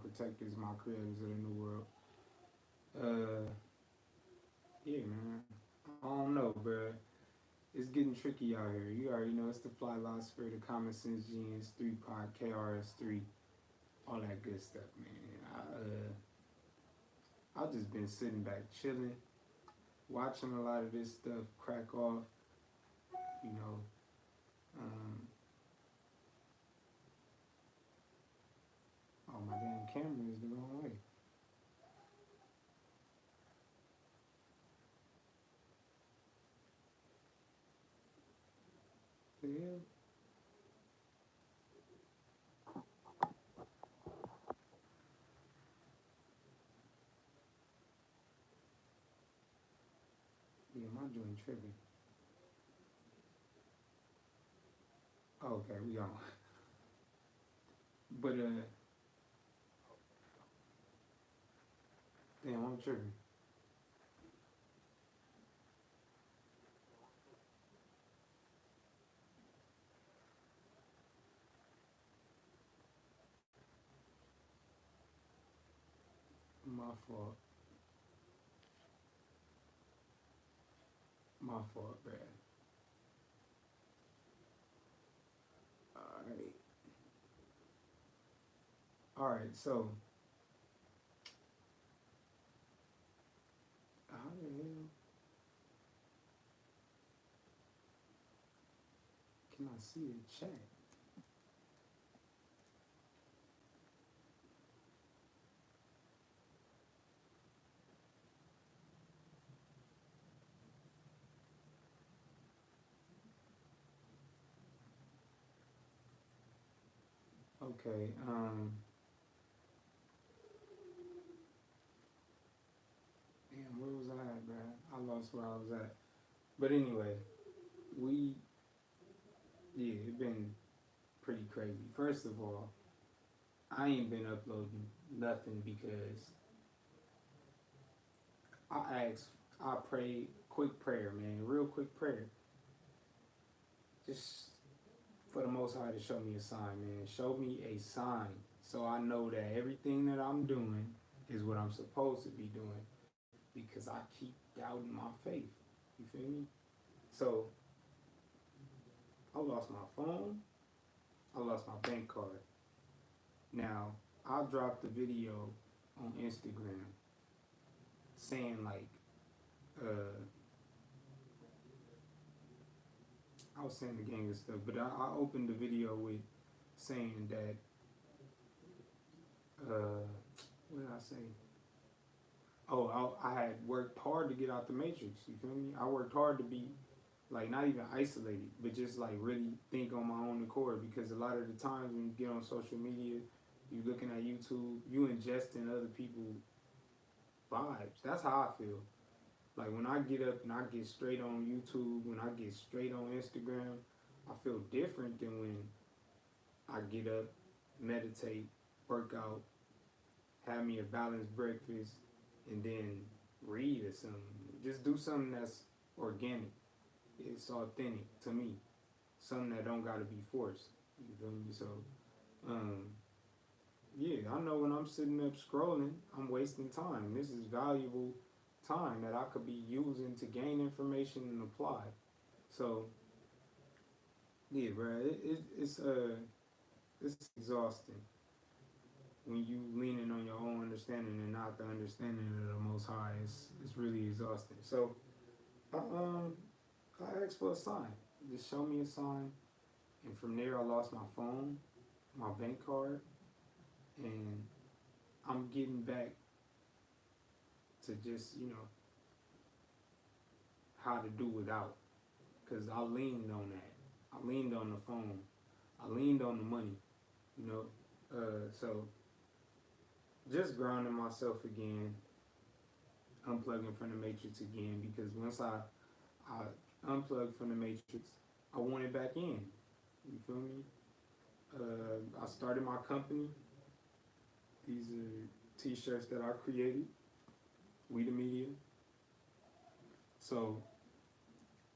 protectors, my creators of the new world. Uh, yeah, man. I don't know, bro. It's getting tricky out here. You already know it's the Fly Philosopher, the Common Sense Genius, 3 Pod, KRS3, all that good stuff, man. I've just been sitting back chilling, watching a lot of this stuff crack off, you know. Um, oh, my damn camera is the wrong way. The hell? Yeah, my joint tripping. Okay, we on. But damn, I'm tripping. My fault. My fault, Brad. Alright. Alright, so how the hell can I see the chat? Okay, damn, where was I at, Brad? I lost where I was at. But anyway, we, yeah, it been pretty crazy. First of all, I ain't been uploading nothing because I asked, I prayed, quick prayer, man, real quick prayer. Just for the Most High to show me a sign, man. Show me a sign so I know that everything that I'm doing is what I'm supposed to be doing because I keep doubting my faith. You feel me? So I lost my phone. I lost my bank card. Now, I dropped a video on Instagram saying like, I was saying the gang of stuff, but I opened the video with saying that, what did I say? Oh, I had worked hard to get out the matrix. You feel me? I worked hard to be like not even isolated, but just like really think on my own accord. Because a lot of the times when you get on social media, you looking at YouTube, you ingesting other people's vibes. That's how I feel. Like when I get up and I get straight on YouTube, when I get straight on Instagram, I feel different than when I get up, meditate, work out, have me a balanced breakfast, and then read or something. Just do something that's organic. It's authentic to me. Something that don't gotta be forced. You feel me? So, um, yeah, I know when I'm sitting up scrolling, I'm wasting time. This is valuable time that I could be using to gain information and apply. So, yeah, bro, it's exhausting when you leaning on your own understanding and not the understanding of the Most High. It's really exhausting. So, I, um, I asked for a sign. Just show me a sign. And from there, I lost my phone, my bank card, and I'm getting back to just, how to do without. Because I leaned on that. I leaned on the phone. I leaned on the money, you know. So just grounding myself again, unplugging from the matrix again. Because once I unplugged from the matrix, I want it back in. You feel me? I started my company. These are t-shirts that I created. We the Media. So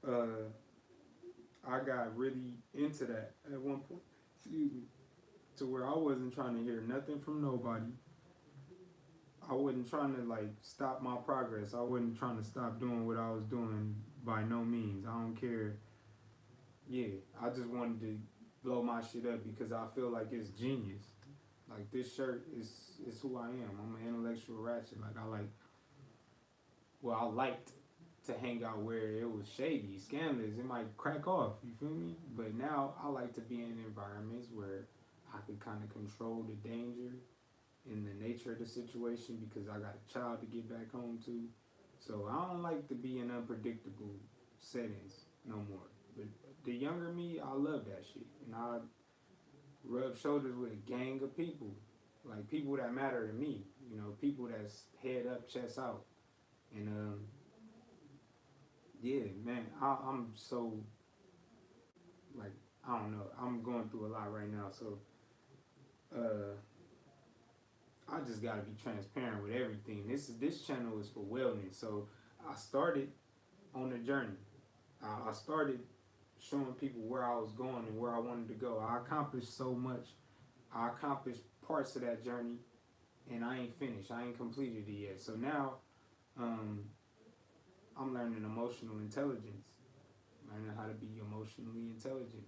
I got really into that at one point. Excuse me. To where I wasn't trying to hear nothing from nobody. I wasn't trying to like stop my progress. I wasn't trying to stop doing what I was doing by no means. I don't care. Yeah, I just wanted to blow my shit up because I feel like it's genius. Like this shirt is who I am. I'm an intellectual ratchet. Like I liked to hang out where it was shady, scandalous. It might crack off. You feel me? But now I like to be in environments where I can kind of control the danger and the nature of the situation because I got a child to get back home to. So I don't like to be in unpredictable settings no more. But the younger me, I love that shit. And I rub shoulders with a gang of people. Like people that matter to me. You know, people that's head up, chest out. And yeah, man, I'm so like I don't know. I'm going through a lot right now, so I just gotta be transparent with everything. This channel is for wellness, so I started on a journey. I started showing people where I was going and where I wanted to go. I accomplished so much. I accomplished parts of that journey, and I ain't finished. I ain't completed it yet. So now, I'm learning emotional intelligence, learning how to be emotionally intelligent,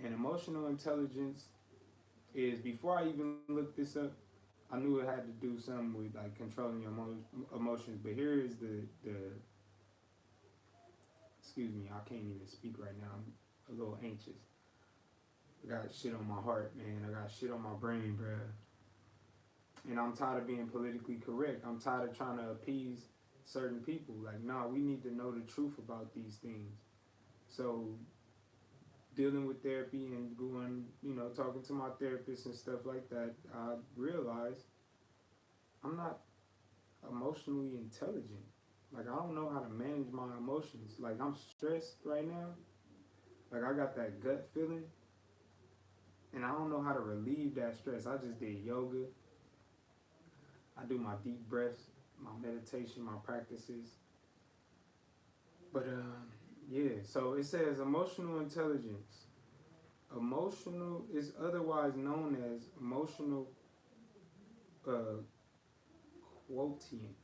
and emotional intelligence is before I even looked this up, I knew it had to do something with like controlling your emotions. But here is the excuse me, I can't even speak right now. I'm a little anxious. I got shit on my heart, man. I got shit on my brain, bruh. And I'm tired of being politically correct. I'm tired of trying to appease certain people. Like, nah, we need to know the truth about these things. So, dealing with therapy and going, talking to my therapist and stuff like that, I realized I'm not emotionally intelligent. Like, I don't know how to manage my emotions. Like, I'm stressed right now. Like, I got that gut feeling. And I don't know how to relieve that stress. I just did yoga. I do my deep breaths, my meditation, my practices. But yeah, so it says emotional intelligence. Emotional is otherwise known as emotional quotient.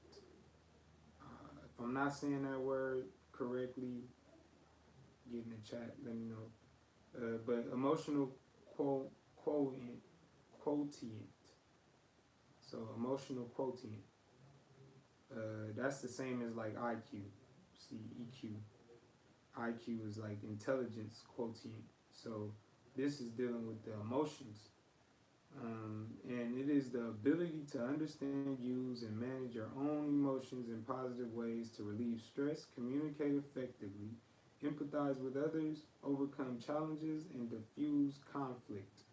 If I'm not saying that word correctly, get in the chat, let me know. But emotional quotient. So emotional quotient. That's the same as like IQ. See, EQ. IQ is like intelligence quotient. So this is dealing with the emotions. And it is the ability to understand, use, and manage your own emotions in positive ways to relieve stress, communicate effectively, empathize with others, overcome challenges, and diffuse conflict.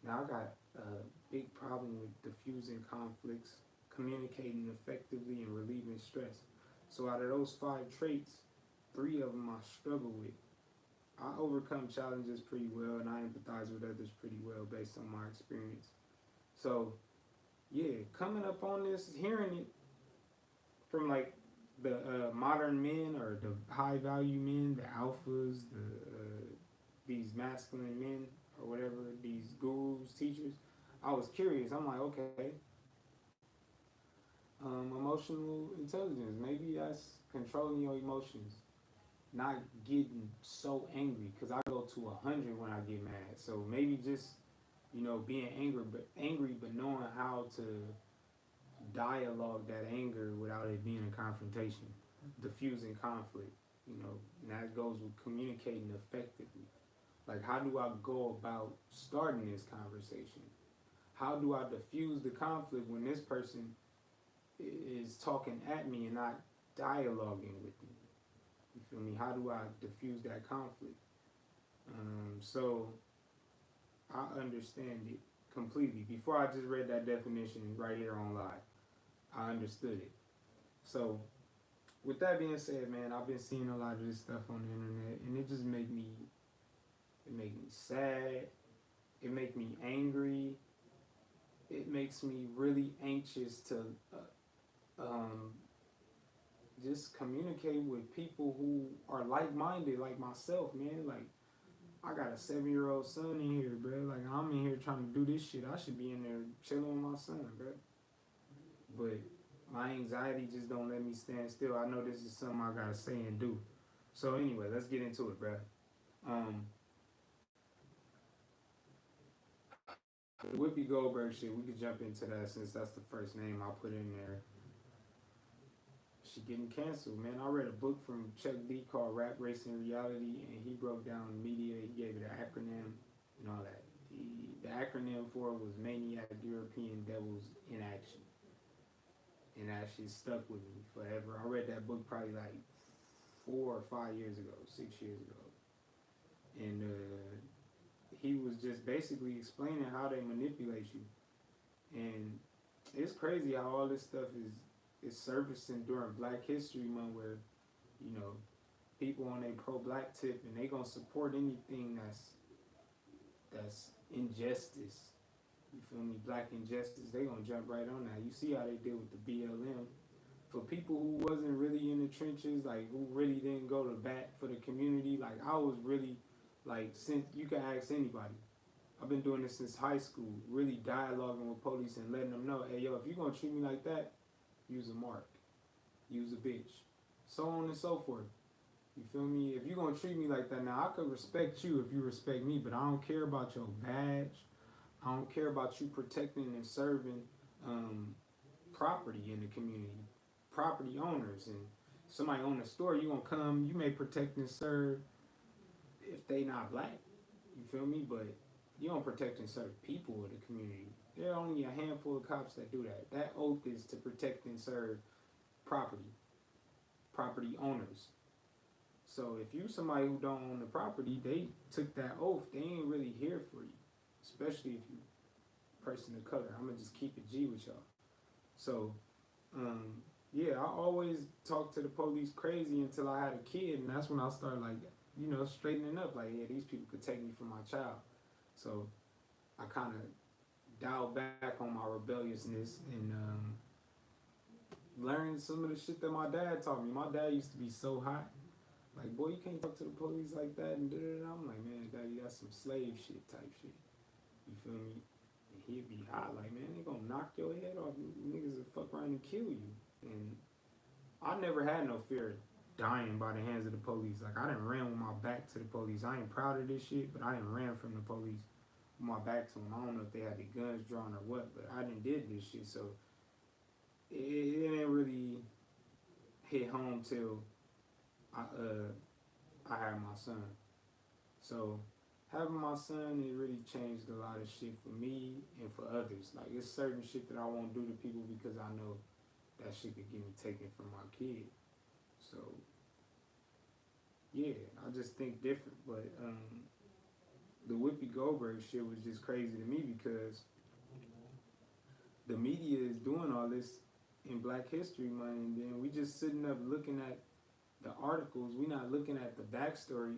Now, I got a big problem with diffusing conflicts, communicating effectively, and relieving stress. So out of those 5 traits, 3 of them I struggle with. I overcome challenges pretty well, and I empathize with others pretty well based on my experience. So, yeah, coming up on this, hearing it from like the modern men or the high value men, the alphas, these masculine men or whatever, these gurus, teachers, I was curious. I'm like, okay, emotional intelligence, maybe that's controlling your emotions, not getting so angry, because I go to 100 when I get mad. So maybe just being angry, but knowing how to dialogue that anger without it being a confrontation, diffusing conflict. And that goes with communicating effectively. Like, how do I go about starting this conversation? How do I diffuse the conflict when this person is talking at me and not dialoguing with me? You feel me? How do I diffuse that conflict? So I understand it completely. Before I just read that definition right here on live, I understood it. So with that being said, man, I've been seeing a lot of this stuff on the internet, and it just make me sad. It make me angry. It makes me really anxious to just communicate with people who are like-minded, like myself, man. Like, I got a 7-year-old son in here, bro. Like, I'm in here trying to do this shit. I should be in there chilling with my son, bro. But my anxiety just don't let me stand still. I know this is something I gotta say and do. So anyway, let's get into it, bro. Um, the Whoopi Goldberg shit, we could jump into that since that's the first name I put in there. She getting canceled, man. I read a book from Chuck D called Rap Racing Reality, and he broke down the media. He gave it an acronym and all that. The acronym for it was Maniac European Devils in Action. And that shit stuck with me forever. I read that book probably like 4 or 5 years ago, 6 years ago. And he was just basically explaining how they manipulate you. And it's crazy how all this stuff is surfacing during Black History Month, where, you know, people on a pro-black tip and they gonna support anything that's injustice. You feel me? Black injustice, they gonna jump right on that. You see how they did with the BLM. For people who wasn't really in the trenches, like who really didn't go to bat for the community, like I was really, like, since you can ask anybody. I've been doing this since high school, really dialoguing with police and letting them know, hey yo, if you're gonna treat me like that, use a mark, use a bitch, so on and so forth. You feel me? If you're gonna treat me like that, now I could respect you if you respect me, but I don't care about your badge. I don't care about you protecting and serving property in the community, property owners, and somebody own a store. You gonna come, you may protect and serve if they not black. You feel me? But you don't protect and serve people of the community. There are only a handful of cops that do that. That oath is to protect and serve property, property owners. So if you somebody who don't own the property, they took that oath. They ain't really here for you, especially if you person of color. I'm gonna just keep it G with y'all. So, yeah, I always talked to the police crazy until I had a kid, and that's when I started, like, you know, straightening up. Like, yeah, these people could take me for my child. So I kind of dialed back on my rebelliousness and learned some of the shit that my dad taught me. My dad used to be so hot. Like, boy, you can't talk to the police like that. And I'm like, man, daddy, that's some slave shit type shit. You feel me? And he'd be hot, like, man, they gonna knock your head off. Niggas will fuck around and kill you. And I never had no fear of dying by the hands of the police. Like, I didn't ran with my back to the police. I ain't proud of this shit, but I didn't ran from the police with my back to them. I don't know if they had the guns drawn or what, but I didn't did this shit. So it didn't really hit home till I had my son. So having my son, it really changed a lot of shit for me and for others. Like, it's certain shit that I won't do to people because I know that shit could get me taken from my kid. So yeah, I just think different. But the Whoopi Goldberg shit was just crazy to me because the media is doing all this in Black History Month, and then we just sitting up looking at the articles. We not looking at the backstory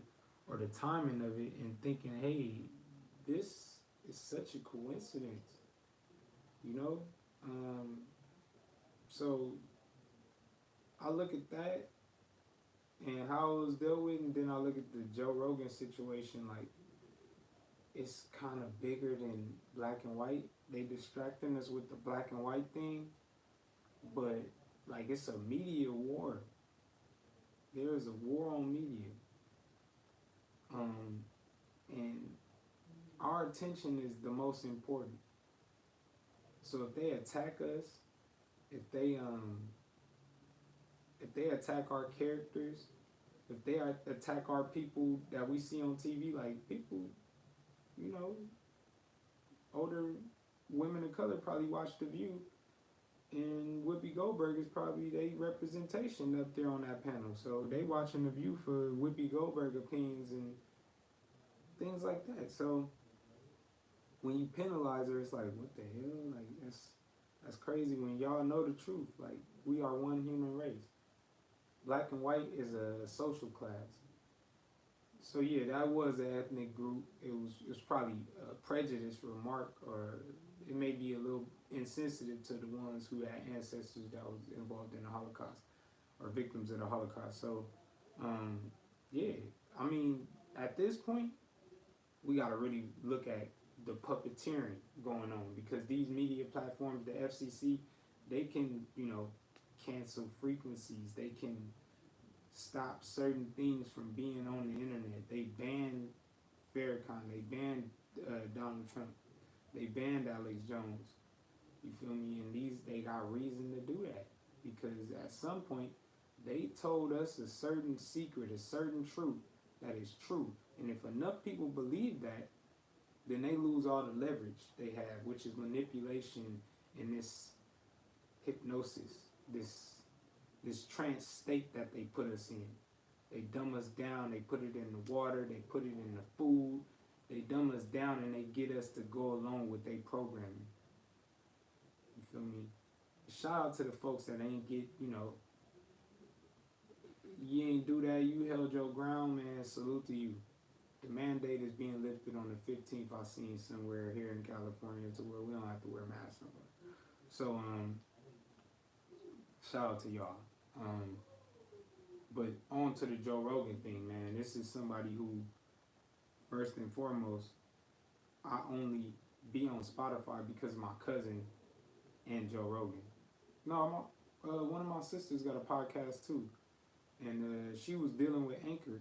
or the timing of it and thinking, hey, this is such a coincidence, you know? So I look at that and how it was dealt with, and then I look at the Joe Rogan situation, like, it's kind of bigger than black and white. They distracting us with the black and white thing, but, like, it's a media war. There is a war on media. And our attention is the most important. So if they attack us, if they attack our characters, if they attack our people that we see on TV, like people, you know, older women of color probably watch The View, and Whoopi Goldberg is probably their representation up there on that panel. So they watching The View for Whoopi Goldberg opinions and things like that. So when you penalize her, it's like, what the hell? Like, that's crazy when y'all know the truth. Like, we are one human race. Black and white is a social class. So yeah, that was an ethnic group. It was probably a prejudiced remark, or it may be a little insensitive to the ones who had ancestors that was involved in the Holocaust or victims of the Holocaust. So yeah, I mean, at this point, we got to really look at the puppeteering going on, because these media platforms, the FCC, they can, cancel frequencies. They can stop certain things from being on the internet. They banned Farrakhan. They banned Donald Trump. They banned Alex Jones. You feel me? And they got reason to do that, because at some point they told us a certain secret, a certain truth that is true. And if enough people believe that, then they lose all the leverage they have, which is manipulation and this hypnosis, this trance state that they put us in. They dumb us down, they put it in the water, they put it in the food, they dumb us down, and they get us to go along with their programming. You feel me? Shout out to the folks that ain't get, you ain't do that, you held your ground, man, salute to you. The mandate is being lifted on the 15th, I seen somewhere here in California, to where we don't have to wear masks no more. So, shout out to y'all. But on to the Joe Rogan thing, man. This is somebody who, first and foremost, I only be on Spotify because of my cousin and Joe Rogan. No, one of my sisters got a podcast too, and she was dealing with Anchor.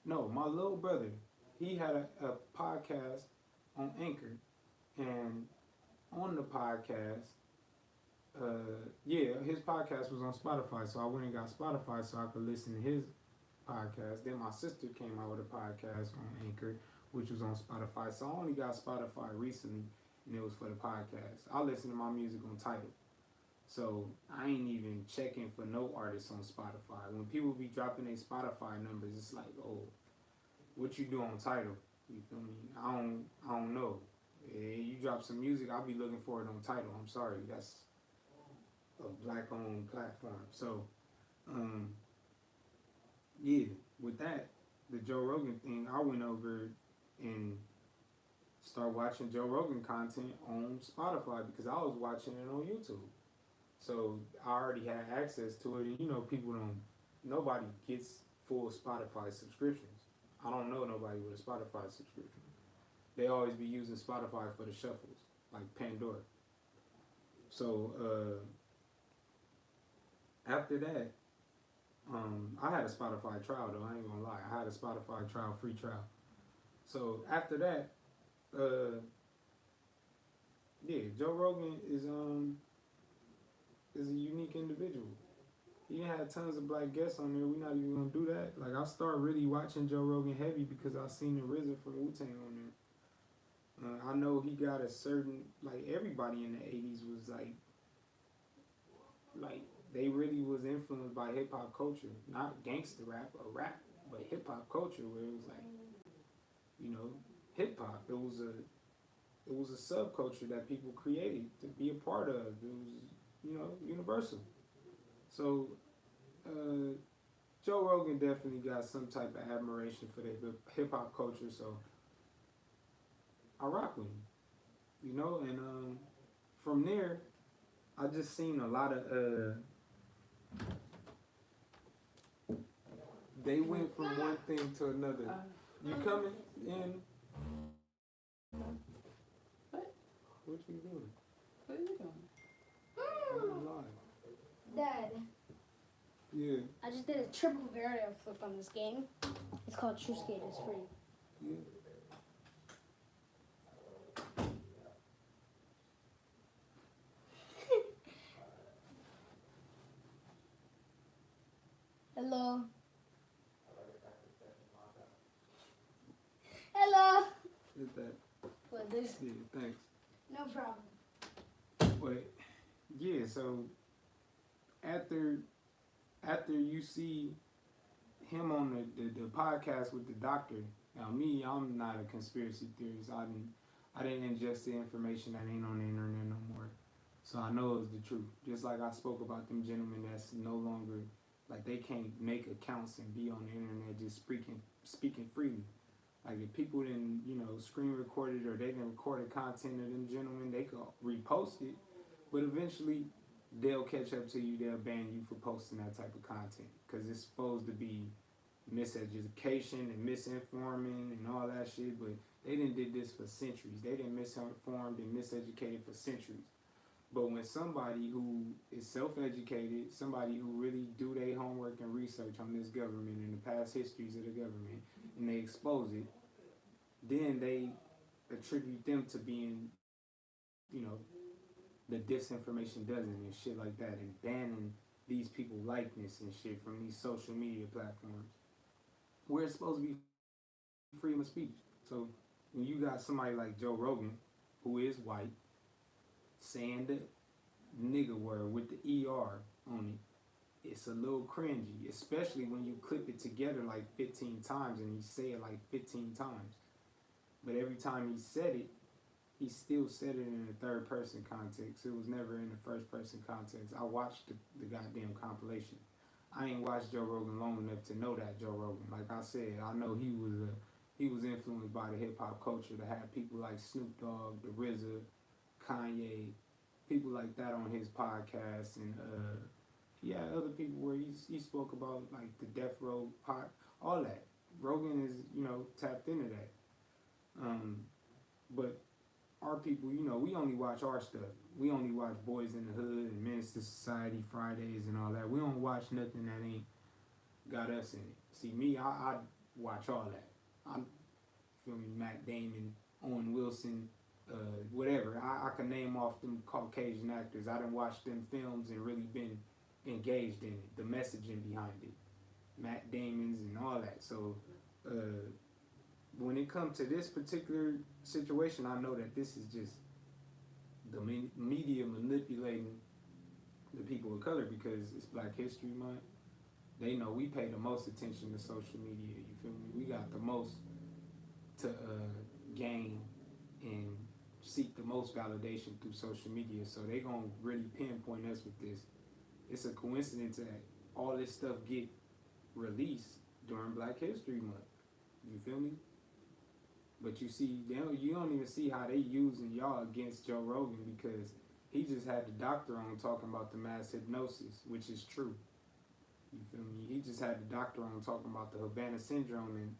No, my little brother, he had a podcast on Anchor, and on the podcast, his podcast was on Spotify, so I went and got Spotify so I could listen to his podcast. Then my sister came out with a podcast on Anchor, which was on Spotify, so I only got Spotify recently, and it was for the podcast. I listen to my music on Tidal, so I ain't even checking for no artists on Spotify. When people be dropping their Spotify numbers, it's like, oh, what you do on Tidal? You feel me? I don't know. You drop some music, I'll be looking for it on Tidal. I'm sorry, that's a black-owned platform. So, with that, the Joe Rogan thing, I went over and started watching Joe Rogan content on Spotify because I was watching it on YouTube. So I already had access to it, and nobody gets full Spotify subscriptions. I don't know nobody with a Spotify subscription. They always be using Spotify for the shuffles, like Pandora. So after that, I had a Spotify trial though, I ain't gonna lie. I had a Spotify trial, free trial. So after that, Joe Rogan is a unique individual. He had tons of black guests on there. We're not even gonna do that. Like, I started really watching Joe Rogan heavy because I seen the RZA from Wu-Tang on there. I know he got a certain, like, everybody in the 80s was like they really was influenced by hip hop culture, not gangster rap or rap, but hip hop culture, where it was like, hip hop. It was a subculture that people created to be a part of. It was, universal. So, Joe Rogan definitely got some type of admiration for the hip hop culture, so I rock with him, and from there, I just seen a lot of, they went from one thing to another. You coming in? What? What you doing? What are you doing? I'm live. Dad, Yeah. I just did a triple variant flip on this game. It's called True Skate. It's free. Yeah. Hello. Hello. Hit that. What, this? Yeah, thanks. No problem. But yeah, so after you see him on the podcast with the doctor, now me, I'm not a conspiracy theorist. I didn't ingest the information that ain't on the internet no more. So I know it's the truth. Just like I spoke about them gentlemen that's no longer, like, they can't make accounts and be on the internet just speaking freely. Like, if people didn't, screen recorded or they didn't record content of them gentlemen, they could repost it. But eventually, they'll catch up to you. They'll ban you for posting that type of content because it's supposed to be, miseducation and misinforming and all that shit, but they didn't did this for centuries. They didn't misinformed and miseducated for centuries. But when somebody who is self-educated, somebody who really do their homework and research on this government and the past histories of the government, and they expose it, then they attribute them to being, you know, the disinformation dozen and shit like that, and banning these people likeness and shit from these social media platforms where it's supposed to be freedom of speech. So when you got somebody like Joe Rogan, who is white, saying the nigga word with the ER on it, it's a little cringy, especially when you clip it together like 15 times and he say it like 15 times. But every time he said it, he still said it in a third person context. It was never in the first person context. I watched the goddamn compilation. I ain't watched Joe Rogan long enough to know that Joe Rogan. Like I said, I know he was influenced by the hip hop culture to have people like Snoop Dogg, the RZA, Kanye, people like that on his podcast, and he had other people where he spoke about like the Death Row pot, all that. Rogan is, you know, tapped into that. But our people, you know, we only watch our stuff. We only watch Boys in the Hood and Menace to Society Fridays and all that. We don't watch nothing that ain't got us in it. See, me, I watch all that. I feel me, Matt Damon, Owen Wilson, whatever. I can name off them Caucasian actors. I done watched them films and really been engaged in it, the messaging behind it, Matt Damon's and all that. So when it comes to this particular situation, I know that this is just the media manipulating the people of color because it's Black History Month. They know we pay the most attention to social media, you feel me? We got the most to gain and seek the most validation through social media, so they gonna really pinpoint us with this. It's a coincidence that all this stuff get released during Black History Month. You feel me? But you see, you don't even see how they using y'all against Joe Rogan because he just had the doctor on talking about the mass hypnosis, which is true. You feel me? He just had the doctor on talking about the Havana syndrome, and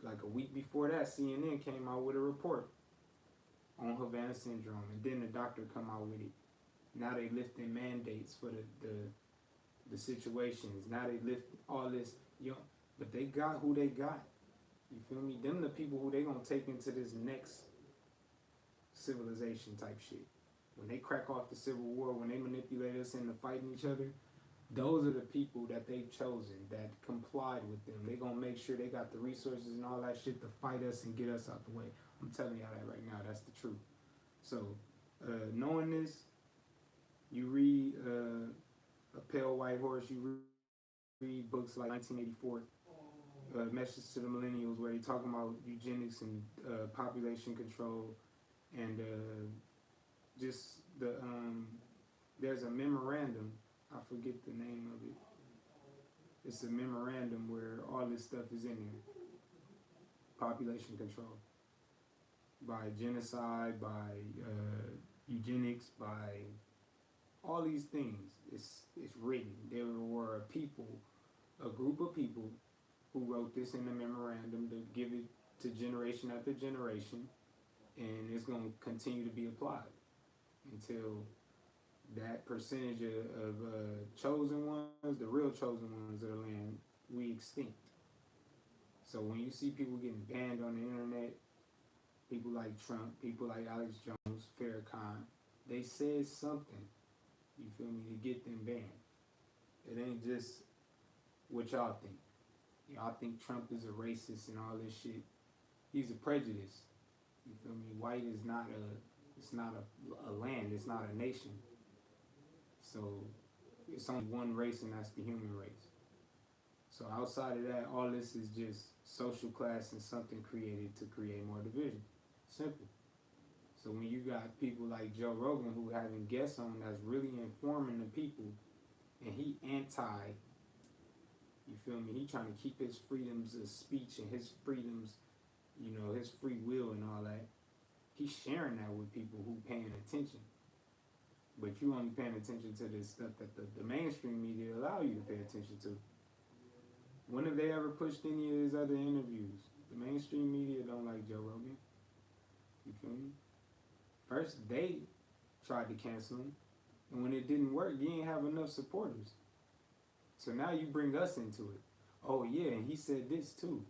like a week before that, CNN came out with a report on Havana syndrome, and then the doctor come out with it. Now they lifting mandates for the situations. Now they lift all this, you know, but they got who they got. You feel me? Them the people who they gonna take into this next civilization type shit. When they crack off the Civil War, when they manipulate us into fighting each other, those are the people that they've chosen, that complied with them. They gonna make sure they got the resources and all that shit to fight us and get us out the way. I'm telling y'all that right now, that's the truth. So, knowing this, you read A Pale White Horse, you read books like 1984, Message to the Millennials, where you're talking about eugenics and population control, and just the there's a memorandum. I forget the name of it. It's a memorandum where all this stuff is in here. Population control, by genocide, by eugenics, by all these things. It's written. There were a group of people who wrote this in the memorandum to give it to generation after generation, and it's going to continue to be applied until that percentage of chosen ones, the real chosen ones of the land, we extinct. So when you see people getting banned on the internet, people like Trump, people like Alex Jones, Farrakhan, they said something, you feel me, to get them banned. It ain't just what y'all think. Y'all think Trump is a racist and all this shit. He's a prejudice. You feel me? White is not it's not a land, it's not a nation. So it's only one race, and that's the human race. So outside of that, all this is just social class and something created to create more division. Simple. So when you got people like Joe Rogan who having guests on that's really informing the people, and he anti, you feel me, he trying to keep his freedoms of speech and his freedoms, you know, his free will and all that, he's sharing that with people who paying attention. But you only paying attention to this stuff that the mainstream media allow you to pay attention to. When have they ever pushed any of his other interviews? The mainstream media don't like Joe Rogan. You feel me? First, they tried to cancel him, and when it didn't work, you didn't have enough supporters. So now you bring us into it. Oh yeah, and he said this too.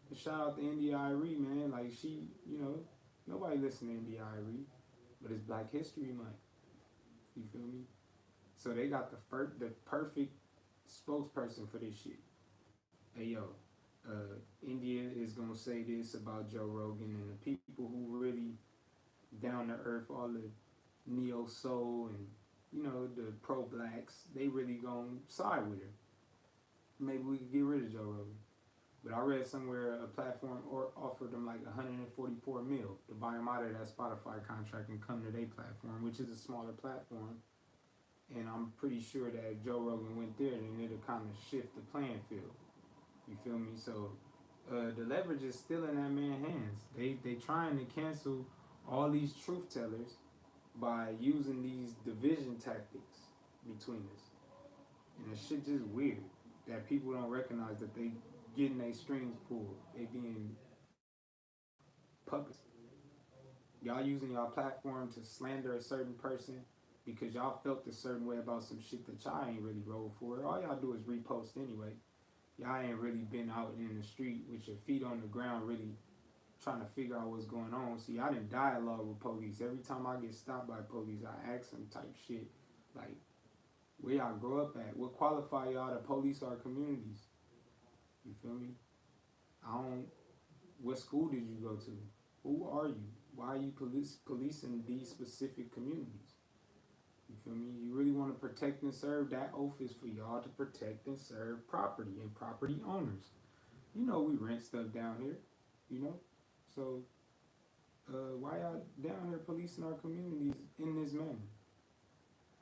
But shout out to India Irie, man. Like she, nobody listen to India Irie, but it's Black History Month. You feel me? So they got the perfect spokesperson for this shit. Hey yo, India is gonna say this about Joe Rogan, and the people who really down to earth, all the neo soul and the pro blacks, they really gonna side with her. Maybe we could get rid of Joe Rogan. But I read somewhere a platform offered them like 144 mil to buy him out of that Spotify contract and come to their platform, which is a smaller platform. And I'm pretty sure that if Joe Rogan went there, then it'll kind of shift the playing field. You feel me? So the leverage is still in that man's hands. They trying to cancel all these truth tellers by using these division tactics between us. And the shit just weird that people don't recognize that they getting their strings pulled. They being puppets. Y'all using y'all platform to slander a certain person because y'all felt a certain way about some shit that y'all ain't really rolled for. All y'all do is repost anyway. Y'all ain't really been out in the street with your feet on the ground really trying to figure out what's going on. See, I didn't dialogue with police. Every time I get stopped by police, I ask them type shit. Like, where y'all grow up at? What qualify y'all to police our communities? You feel me? What school did you go to? Who are you? Why are you policing these specific communities? You feel me? You really want to protect and serve? That oath is for y'all to protect and serve property and property owners. We rent stuff down here, So, why y'all down here policing our communities in this manner?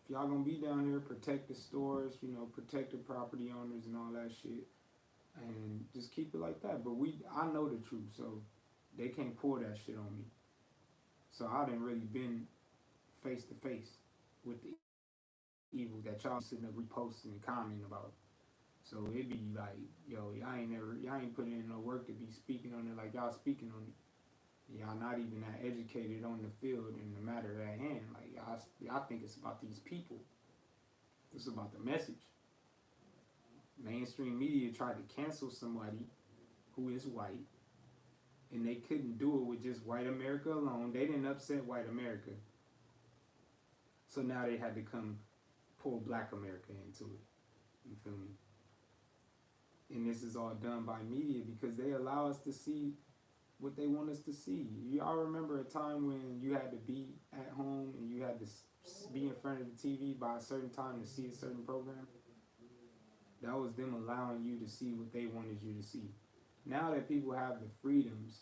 If y'all gonna be down here, protect the stores, protect the property owners and all that shit, and just keep it like that. But I know the truth, so they can't pull that shit on me. So I didn't really been face to face with the evil that y'all sitting there reposting and commenting about. So it'd be like, yo, y'all ain't putting in no work to be speaking on it like y'all speaking on it. Y'all not even that educated on the field in the matter at hand. Like y'all think it's about these people. It's about the message. Mainstream media tried to cancel somebody who is white, and they couldn't do it with just white America alone. They didn't upset white America. So now they had to come pull black America into it. You feel me? And this is all done by media because they allow us to see what they want us to see. Y'all remember a time when you had to be at home and you had to be in front of the TV by a certain time to see a certain program? That was them allowing you to see what they wanted you to see. Now that people have the freedoms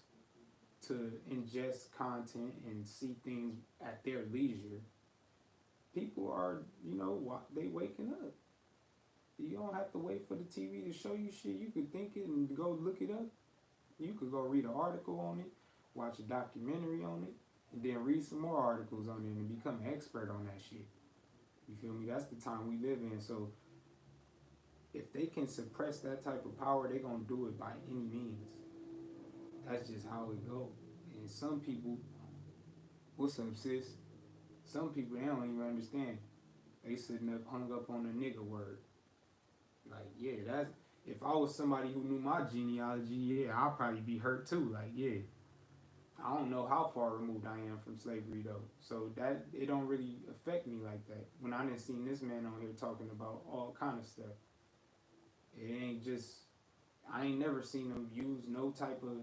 to ingest content and see things at their leisure, people are, they waking up. You don't have to wait for the TV to show you shit. You could think it and go look it up. You could go read an article on it, watch a documentary on it, and then read some more articles on it and become an expert on that shit. You feel me? That's the time we live in. So if they can suppress that type of power, they're going to do it by any means. That's just how it goes. And some people, what's up, sis? Some people, they don't even understand. They sitting up, hung up on the nigga word. Like, yeah, that's, if I was somebody who knew my genealogy, yeah, I'll probably be hurt too. Like, yeah, I don't know how far removed I am from slavery though. So that, it don't really affect me like that. When I done seen this man on here talking about all kind of stuff. It ain't just, I ain't never seen him use no type of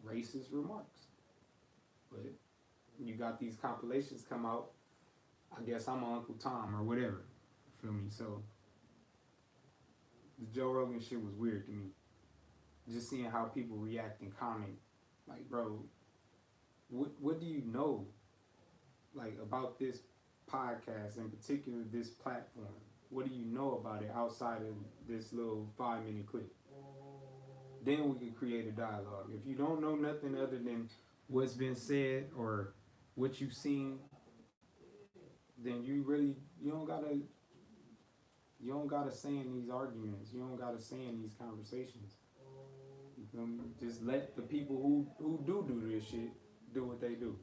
racist remarks. But you got these compilations come out, I guess I'm Uncle Tom or whatever. Feel me? So the Joe Rogan shit was weird to me. Just seeing how people react and comment. Like, bro, what do you know, like, about this podcast, in particular this platform? What do you know about it outside of this little 5-minute clip? Then we could create a dialogue. If you don't know nothing other than what's been said or what you've seen, then you don't gotta You don't gotta say in these arguments. You don't gotta say in these conversations. You feel me? Just let the people who do this shit do what they do.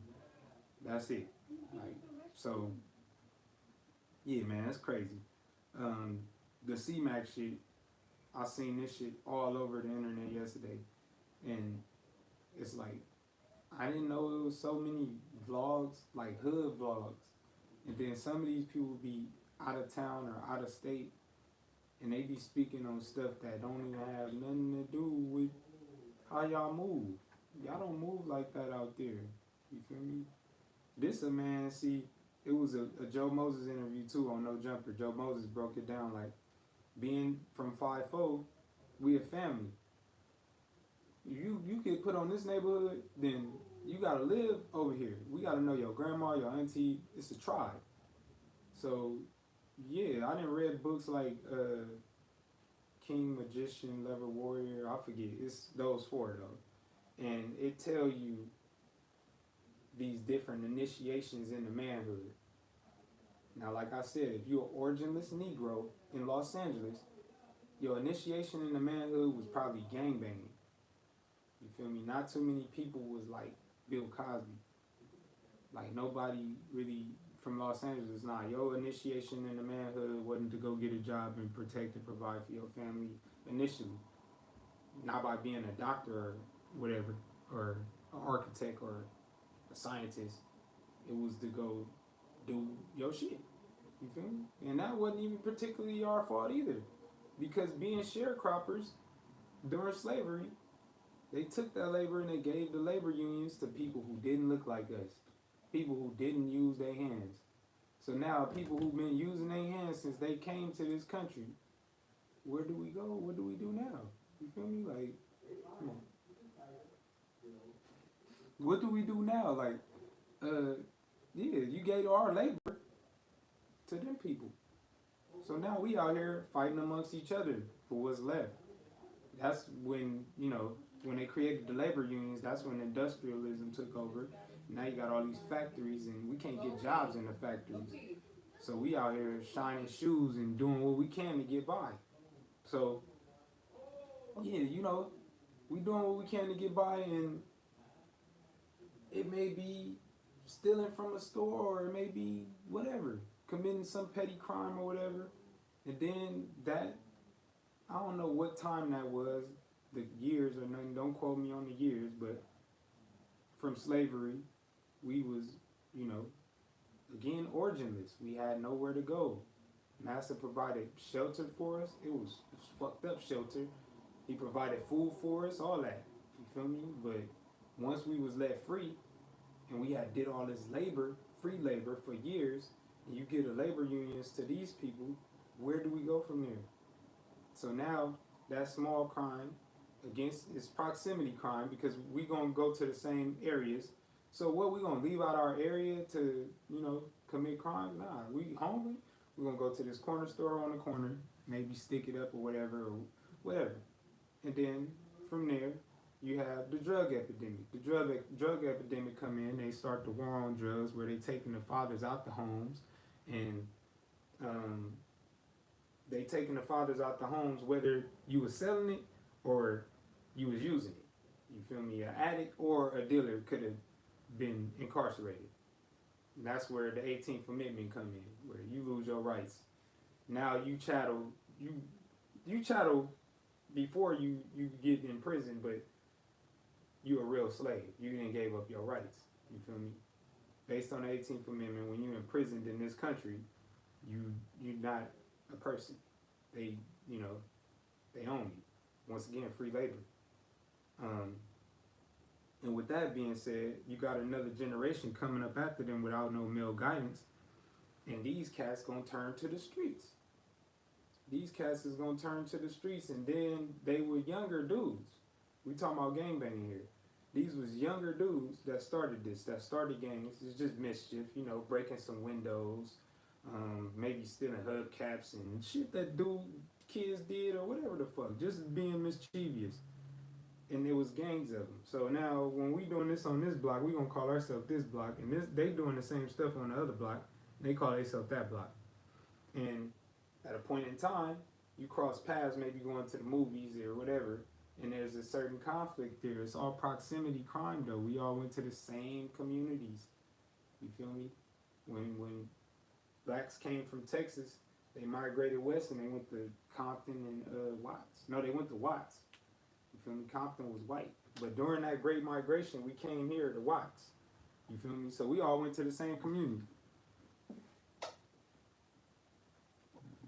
That's it. Like, so yeah, man, that's crazy. Um, the CMAC shit, I seen this shit all over the internet yesterday, and it's like I didn't know it was so many vlogs, like hood vlogs, and then some of these people be out of town or out of state, and they be speaking on stuff that don't even have nothing to do with how y'all move. Y'all don't move like that out there. You feel me? This a man, see, it was a Joe Moses interview too on No Jumper. Joe Moses broke it down like being from 5'4", we a family. You get put on this neighborhood, then you gotta live over here. We gotta know your grandma, your auntie. It's a tribe. So yeah, I didn't read books like King, Magician, Lover, Warrior. I forget. It's those four though, and it tell you these different initiations into manhood. Now, like I said, if you're an originless Negro in Los Angeles, your initiation into manhood was probably gangbanging. You feel me? Not too many people was like Bill Cosby. Like nobody really from Los Angeles. Nah, your initiation into manhood wasn't to go get a job and protect and provide for your family initially. Not by being a doctor or whatever, or an architect or a scientist. It was to go do your shit. You feel me? And that wasn't even particularly our fault either. Because being sharecroppers during slavery, they took that labor and they gave the labor unions to people who didn't look like us. People who didn't use their hands. So now people who've been using their hands since they came to this country, where do we go? What do we do now? You feel me? Like, come on. What do we do now? Like, yeah, you gave our labor to them people. So now we out here fighting amongst each other for what's left. That's when, you know, when they created the labor unions, that's when industrialism took over. Now you got all these factories and we can't get jobs in the factories. So we out here shining shoes and doing what we can to get by. So, yeah, you know, we doing what we can to get by, and it may be stealing from a store, or it may be whatever, committing some petty crime or whatever. And then that, I don't know what time that was, the years or nothing, don't quote me on the years, but from slavery, we was, you know, again, originless. We had nowhere to go. Master provided shelter for us. It was fucked up shelter. He provided food for us, all that. You feel me? But once we was let free, and we had did all this labor, free labor for years, and you get the labor unions to these people, where do we go from there? So now that small crime against is proximity crime, because we gonna go to the same areas. So what, we gonna leave out our area to, you know, commit crime? Nah, we hungry. We're gonna go to this corner store on the corner, maybe stick it up or whatever. And then from there, you have the drug epidemic. The drug epidemic come in. They start the war on drugs, where they taking the fathers out the homes, and they taking the fathers out the homes, whether you was selling it or you was using it. You feel me? An addict or a dealer could have been incarcerated. And that's where the 18th Amendment come in, where you lose your rights. Now you chattel, you chattel before you get in prison, but you a real slave. You didn't give up your rights. You feel me? Based on the 18th Amendment, when you're imprisoned in this country, you're not a person. They, you know, they own you. Once again, free labor. And with that being said, you got another generation coming up after them without no male guidance, and these cats gonna turn to the streets. These cats is gonna turn to the streets, and then they were younger dudes. We talking about gangbanging here. These was younger dudes that started this, that started gangs. It's just mischief, you know, breaking some windows, maybe stealing hubcaps and shit that kids did or whatever the fuck, just being mischievous. And there was gangs of them. So now when we doing this on this block, we gonna call ourselves this block, and they doing the same stuff on the other block, and they call themselves that block. And at a point in time, you cross paths, maybe going to the movies or whatever, and there's a certain conflict there. It's all proximity crime, though. We all went to the same communities. You feel me? When blacks came from Texas, they migrated west and they went to Compton and Watts. No, they went to Watts. You feel me? Compton was white. But during that great migration, we came here to Watts. You feel me? So we all went to the same community.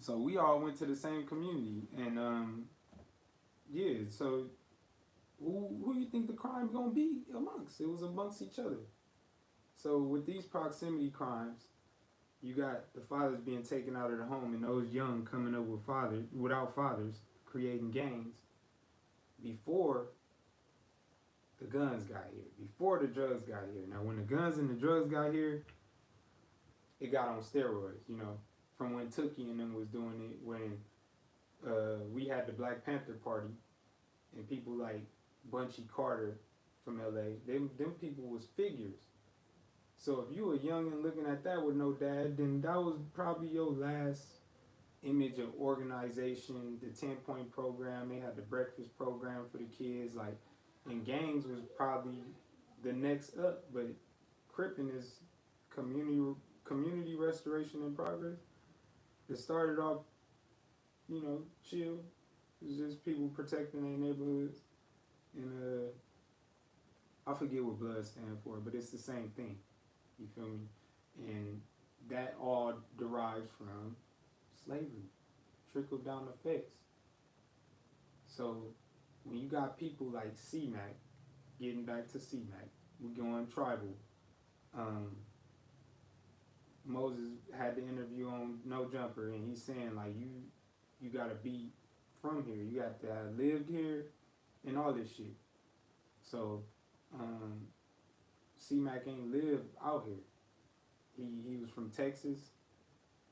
So we all went to the same community. And, yeah, so who you think the crime gonna be amongst? It was amongst each other. So with these proximity crimes, you got the fathers being taken out of the home and those young coming up without fathers, creating gangs before the guns got here, before the drugs got here. Now, when the guns and the drugs got here, it got on steroids, you know, from when Tookie and them was doing it, when we had the Black Panther Party and people like Bunchy Carter from LA, them people was figures. So if you were young and looking at that with no dad, then that was probably your last image of organization. The 10-point program, they had the breakfast program for the kids, like, and gangs was probably the next up. But Crippin' is community restoration in progress. It started off, you know, chill. It was just people protecting their neighborhoods, and I forget what blood stand for, but it's the same thing. You feel me? And that all derives from slavery, trickle down effects. So when you got people like CMAC, getting back to CMAC, we going tribal. Moses had the interview on No Jumper, and he's saying like you gotta be from here, you got to have lived here, and all this shit. So CMAC ain't lived out here. He was from Texas.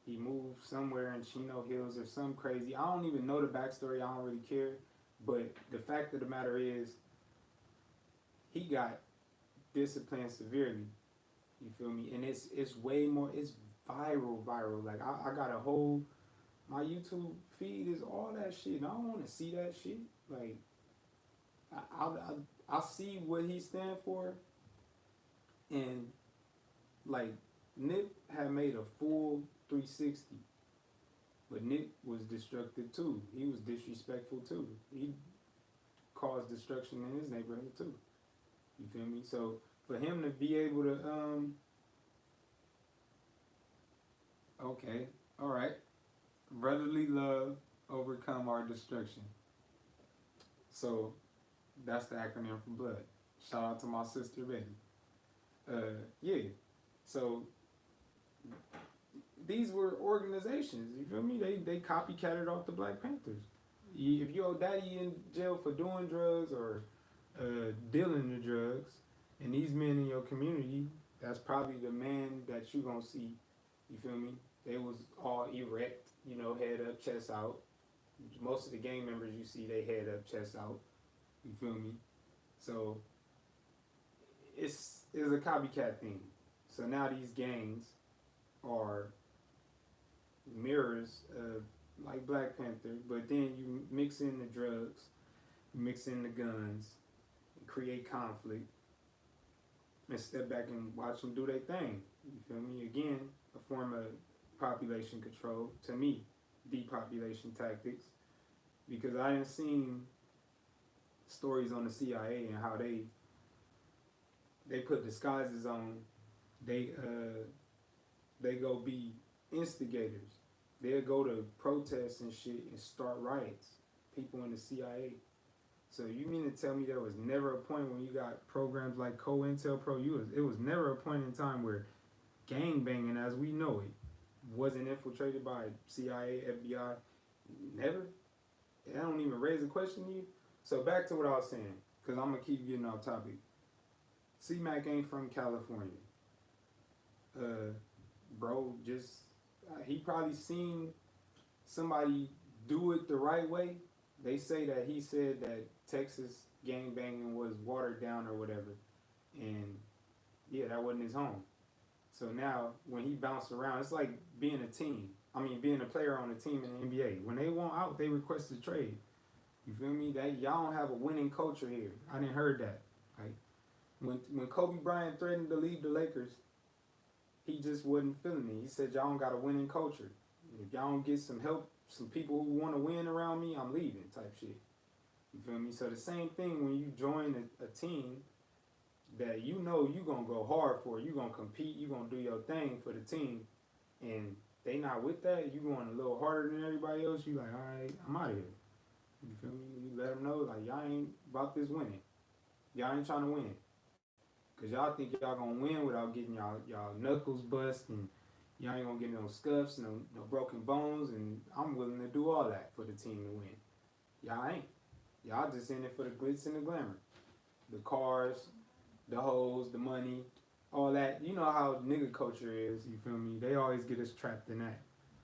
He moved somewhere in Chino Hills or some crazy. I don't even know the backstory. I don't really care. But the fact of the matter is, he got disciplined severely. You feel me? And it's way more. It's viral. Like I got a whole. My YouTube feed is all that shit. And I don't want to see that shit. Like I see what he stand for. And like Nip had made a full 360, but Nip was destructive too. He was disrespectful too. He caused destruction in his neighborhood too. You feel me? So for him to be able to okay, all right, brotherly love overcome our destruction. So that's the acronym for blood. Shout out to my sister Betty. Yeah, so these were organizations, you feel me? They copycatted off the Black Panthers. If your daddy in jail for doing drugs or dealing the drugs, and these men in your community, that's probably the man that you gonna see, you feel me? They was all erect, you know, head up, chest out. Most of the gang members you see, they head up, chest out, you feel me? So it's a copycat thing. So now these gangs are mirrors of like Black Panther, but then you mix in the drugs, you mix in the guns, and create conflict, and step back and watch them do their thing. You feel me? Again, a form of population control, to me, depopulation tactics, because I done seen stories on the CIA and how they put disguises on. They go be instigators. They'll go to protests and shit and start riots. People in the CIA. So you mean to tell me there was never a point when you got programs like COINTELPRO? It was never a point in time where gang banging as we know it wasn't infiltrated by CIA, FBI? Never? I don't even raise a question to you. So back to what I was saying, because I'm going to keep getting off topic. CMAC ain't from California. Bro, he probably seen somebody do it the right way. They say that he said that Texas gang banging was watered down or whatever. And yeah, that wasn't his home. So now when he bounced around, it's like being a team. being a player on a team in the NBA. When they want out, they request a trade. You feel me? That y'all don't have a winning culture here. I didn't heard that. Like when Kobe Bryant threatened to leave the Lakers, he just wasn't feeling it. He said y'all don't got a winning culture. If y'all don't get some help, some people who want to win around me, I'm leaving type shit. You feel me? So the same thing when you join a team that you know you gonna go hard for, you gonna compete, you gonna do your thing for the team, and they not with that, you going a little harder than everybody else, you like, all right, I'm out of here. You feel me? You let them know, like, y'all ain't about this winning. Y'all ain't trying to win. Because y'all think y'all going to win without getting y'all knuckles bust, and y'all ain't going to get no scuffs, no broken bones, and I'm willing to do all that for the team to win. Y'all ain't. Y'all just in it for the glitz and the glamour. The cars, the hoes, the money, all that. You know how nigga culture is, you feel me? They always get us trapped in that.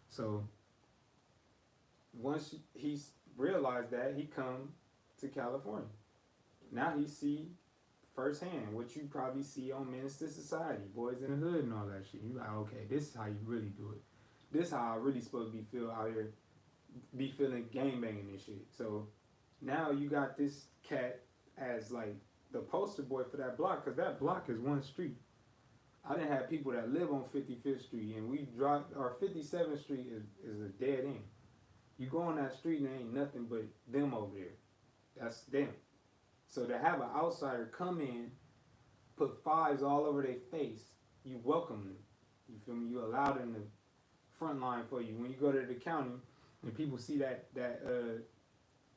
So once he's realized that, he come to California. Now he see firsthand what you probably see on Menace to Society, Boys in the Hood and all that shit. You like, okay, this is how you really do it. This is how I really supposed to be feel out here, be feeling gangbanging and shit. So now you got this cat as like the poster boy for that block, because that block is one street. I didn't have people that live on 55th Street, and we drive, or 57th Street is a dead end. You go on that street and there ain't nothing but them over there. That's them. So to have an outsider come in, put fives all over their face, you welcome them. You feel me? You allow them to front line for you. When you go to the county and people see that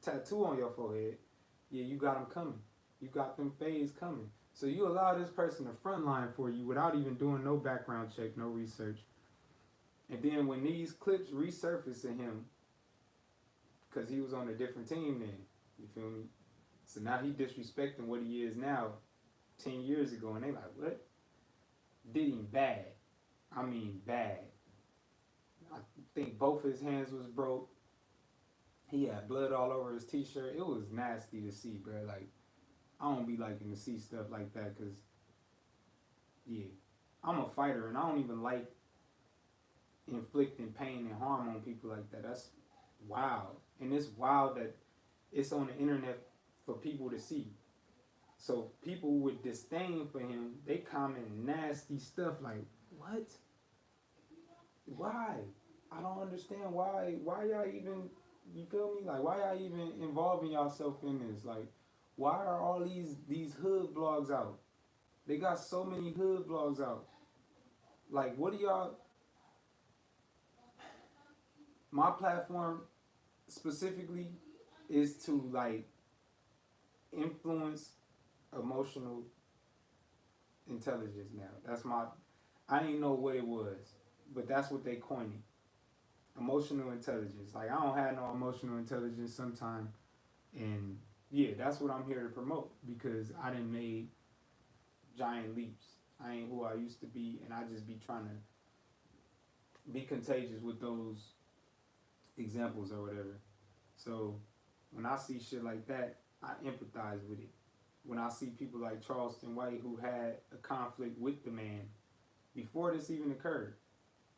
tattoo on your forehead, yeah, you got them coming. You got them fades coming. So you allow this person to front line for you without even doing no background check, no research. And then when these clips resurface to him, because he was on a different team then, you feel me? So now he disrespecting what he is now 10 years ago, and they like, what? Did him bad. I mean bad. I think both his hands was broke. He had blood all over his t-shirt. It was nasty to see, bro. Like, I don't be liking to see stuff like that, because, yeah, I'm a fighter, and I don't even like inflicting pain and harm on people like that. That's wild. And it's wild that it's on the internet for people to see. So people with disdain for him, they comment nasty stuff like, what? Why? I don't understand why y'all even, you feel me? Like, why y'all even involving yourself in this? Like, why are all these hood vlogs out? They got so many hood vlogs out. Like, what do y'all... My platform specifically is to, like, influence emotional intelligence now. That's my... I didn't know what it was, but that's what they coined it. Emotional intelligence. Like, I don't have no emotional intelligence sometime, and yeah, that's what I'm here to promote, because I done made giant leaps. I ain't who I used to be, and I just be trying to be contagious with those examples or whatever. So when I see shit like that, I empathize with it. When I see people like Charleston White who had a conflict with the man before this even occurred,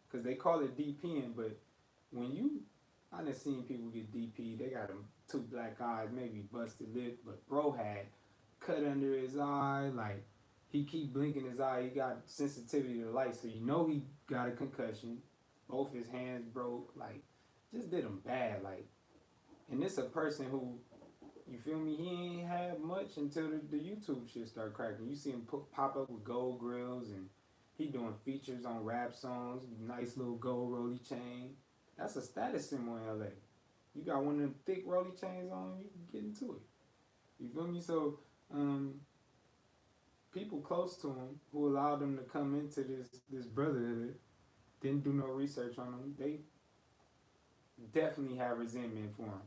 because they call it DPing, but when you, I done seen people get DP, they got them 2 black eyes, maybe busted lip, but bro had cut under his eye, like he keep blinking his eye, he got sensitivity to light, so you know he got a concussion, both his hands broke, like just did him bad, like. And this a person who, you feel me, he ain't had much until the YouTube shit started cracking. You see him pop up with gold grills, and he doing features on rap songs, nice little gold rolly chain. That's a status symbol in LA. You got one of them thick rolly chains on, you can get into it. You feel me? So, people close to him who allowed him to come into this brotherhood, didn't do no research on him, they definitely had resentment for him.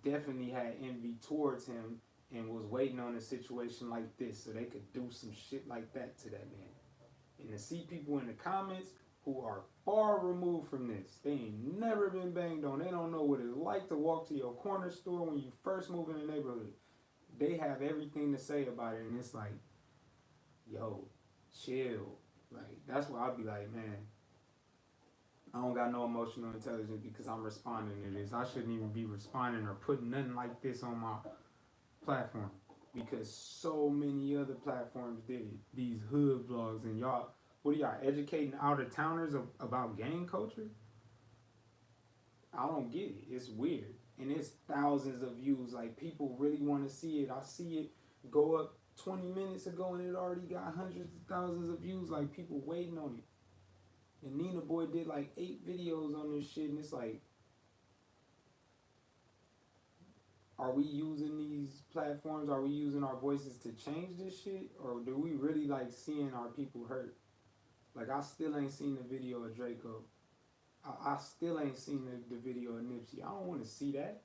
Definitely had envy towards him, and was waiting on a situation like this so they could do some shit like that to that man. And to see people in the comments who are far removed from this, they ain't never been banged on, they don't know what it's like to walk to your corner store when you first move in the neighborhood. They have everything to say about it, and it's like, yo, chill. Like, that's why I'll be like, man, I don't got no emotional intelligence because I'm responding to this. I shouldn't even be responding or putting nothing like this on my platform because so many other platforms did it. These hood vlogs and y'all, what are y'all educating out of towners about gang culture? I don't get it. It's weird. And it's thousands of views. Like people really want to see it. I see it go up 20 minutes ago and it already got hundreds of thousands of views. Like people waiting on it. And Nina Boy did like 8 videos on this shit, and it's like, are we using these platforms? Are we using our voices to change this shit? Or do we really like seeing our people hurt? Like I still ain't seen the video of Draco. I still ain't seen the video of Nipsey. I don't want to see that.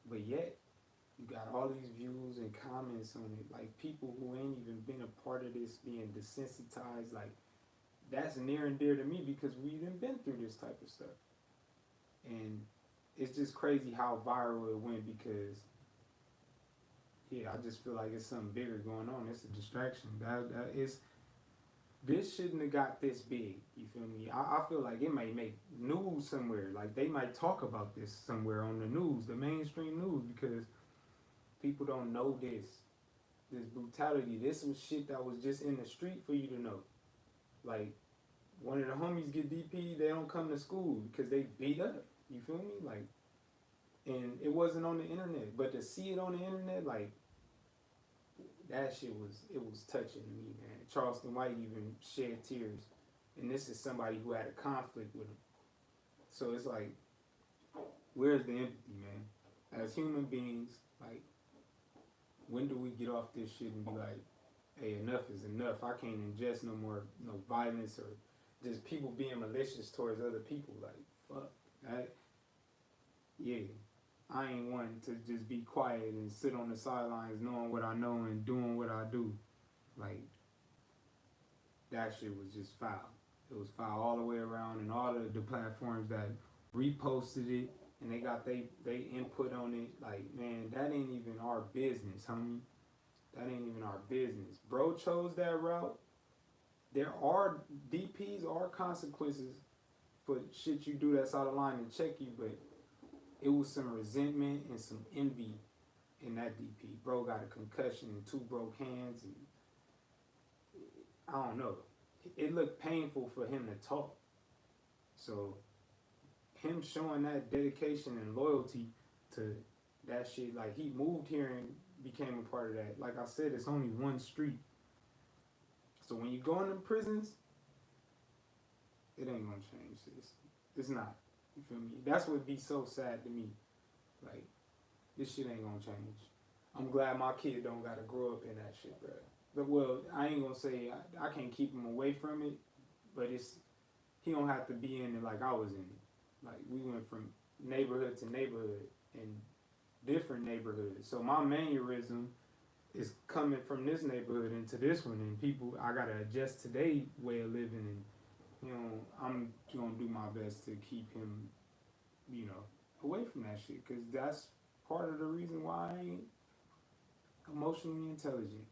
But yet, you got all these views and comments on it. Like people who ain't even been a part of this being desensitized. Like that's near and dear to me because we done been through this type of stuff. And it's just crazy how viral it went because, yeah, I just feel like it's something bigger going on. It's a distraction. This shouldn't have got this big. You feel me? I feel like it may make news somewhere. Like they might talk about this somewhere on the news, the mainstream news, because people don't know this brutality. This was shit that was just in the street for you to know. Like one of the homies get DP, they don't come to school because they beat up. You feel me? Like, and it wasn't on the internet, but to see it on the internet, like, that shit was touching to me, man. Charleston White even shed tears, and this is somebody who had a conflict with him. So it's like, where's the empathy, man? As human beings, like, when do we get off this shit and be like, hey, enough is enough. I can't ingest no more, no violence or just people being malicious towards other people. Like, fuck that. Yeah, I ain't one to just be quiet and sit on the sidelines knowing what I know and doing what I do. Like, that shit was just foul. It was foul all the way around, and all the platforms that reposted it and they got they input on it. Like, man, that ain't even our business, homie. That ain't even our business. Bro chose that route. There are DPs, are consequences for shit you do that's out of line and check you, but it was some resentment and some envy in that DP. Bro got a concussion and 2 broke hands, and I don't know. It looked painful for him to talk. So him showing that dedication and loyalty to that shit, like he moved here and became a part of that. Like I said, it's only one street. So when you go into prisons, it ain't gonna change this. It's not. You feel me? That's what be so sad to me. Like, this shit ain't gonna change. I'm glad my kid don't gotta grow up in that shit, bro. But, well, I ain't gonna say I can't keep him away from it, but he don't have to be in it like I was in it. Like, we went from neighborhood to neighborhood and different neighborhoods. So my mannerism is coming from this neighborhood into this one, and people, I gotta adjust to their way of living, and you know, I'm gonna do my best to keep him, you know, away from that shit, because that's part of the reason why I ain't emotionally intelligent.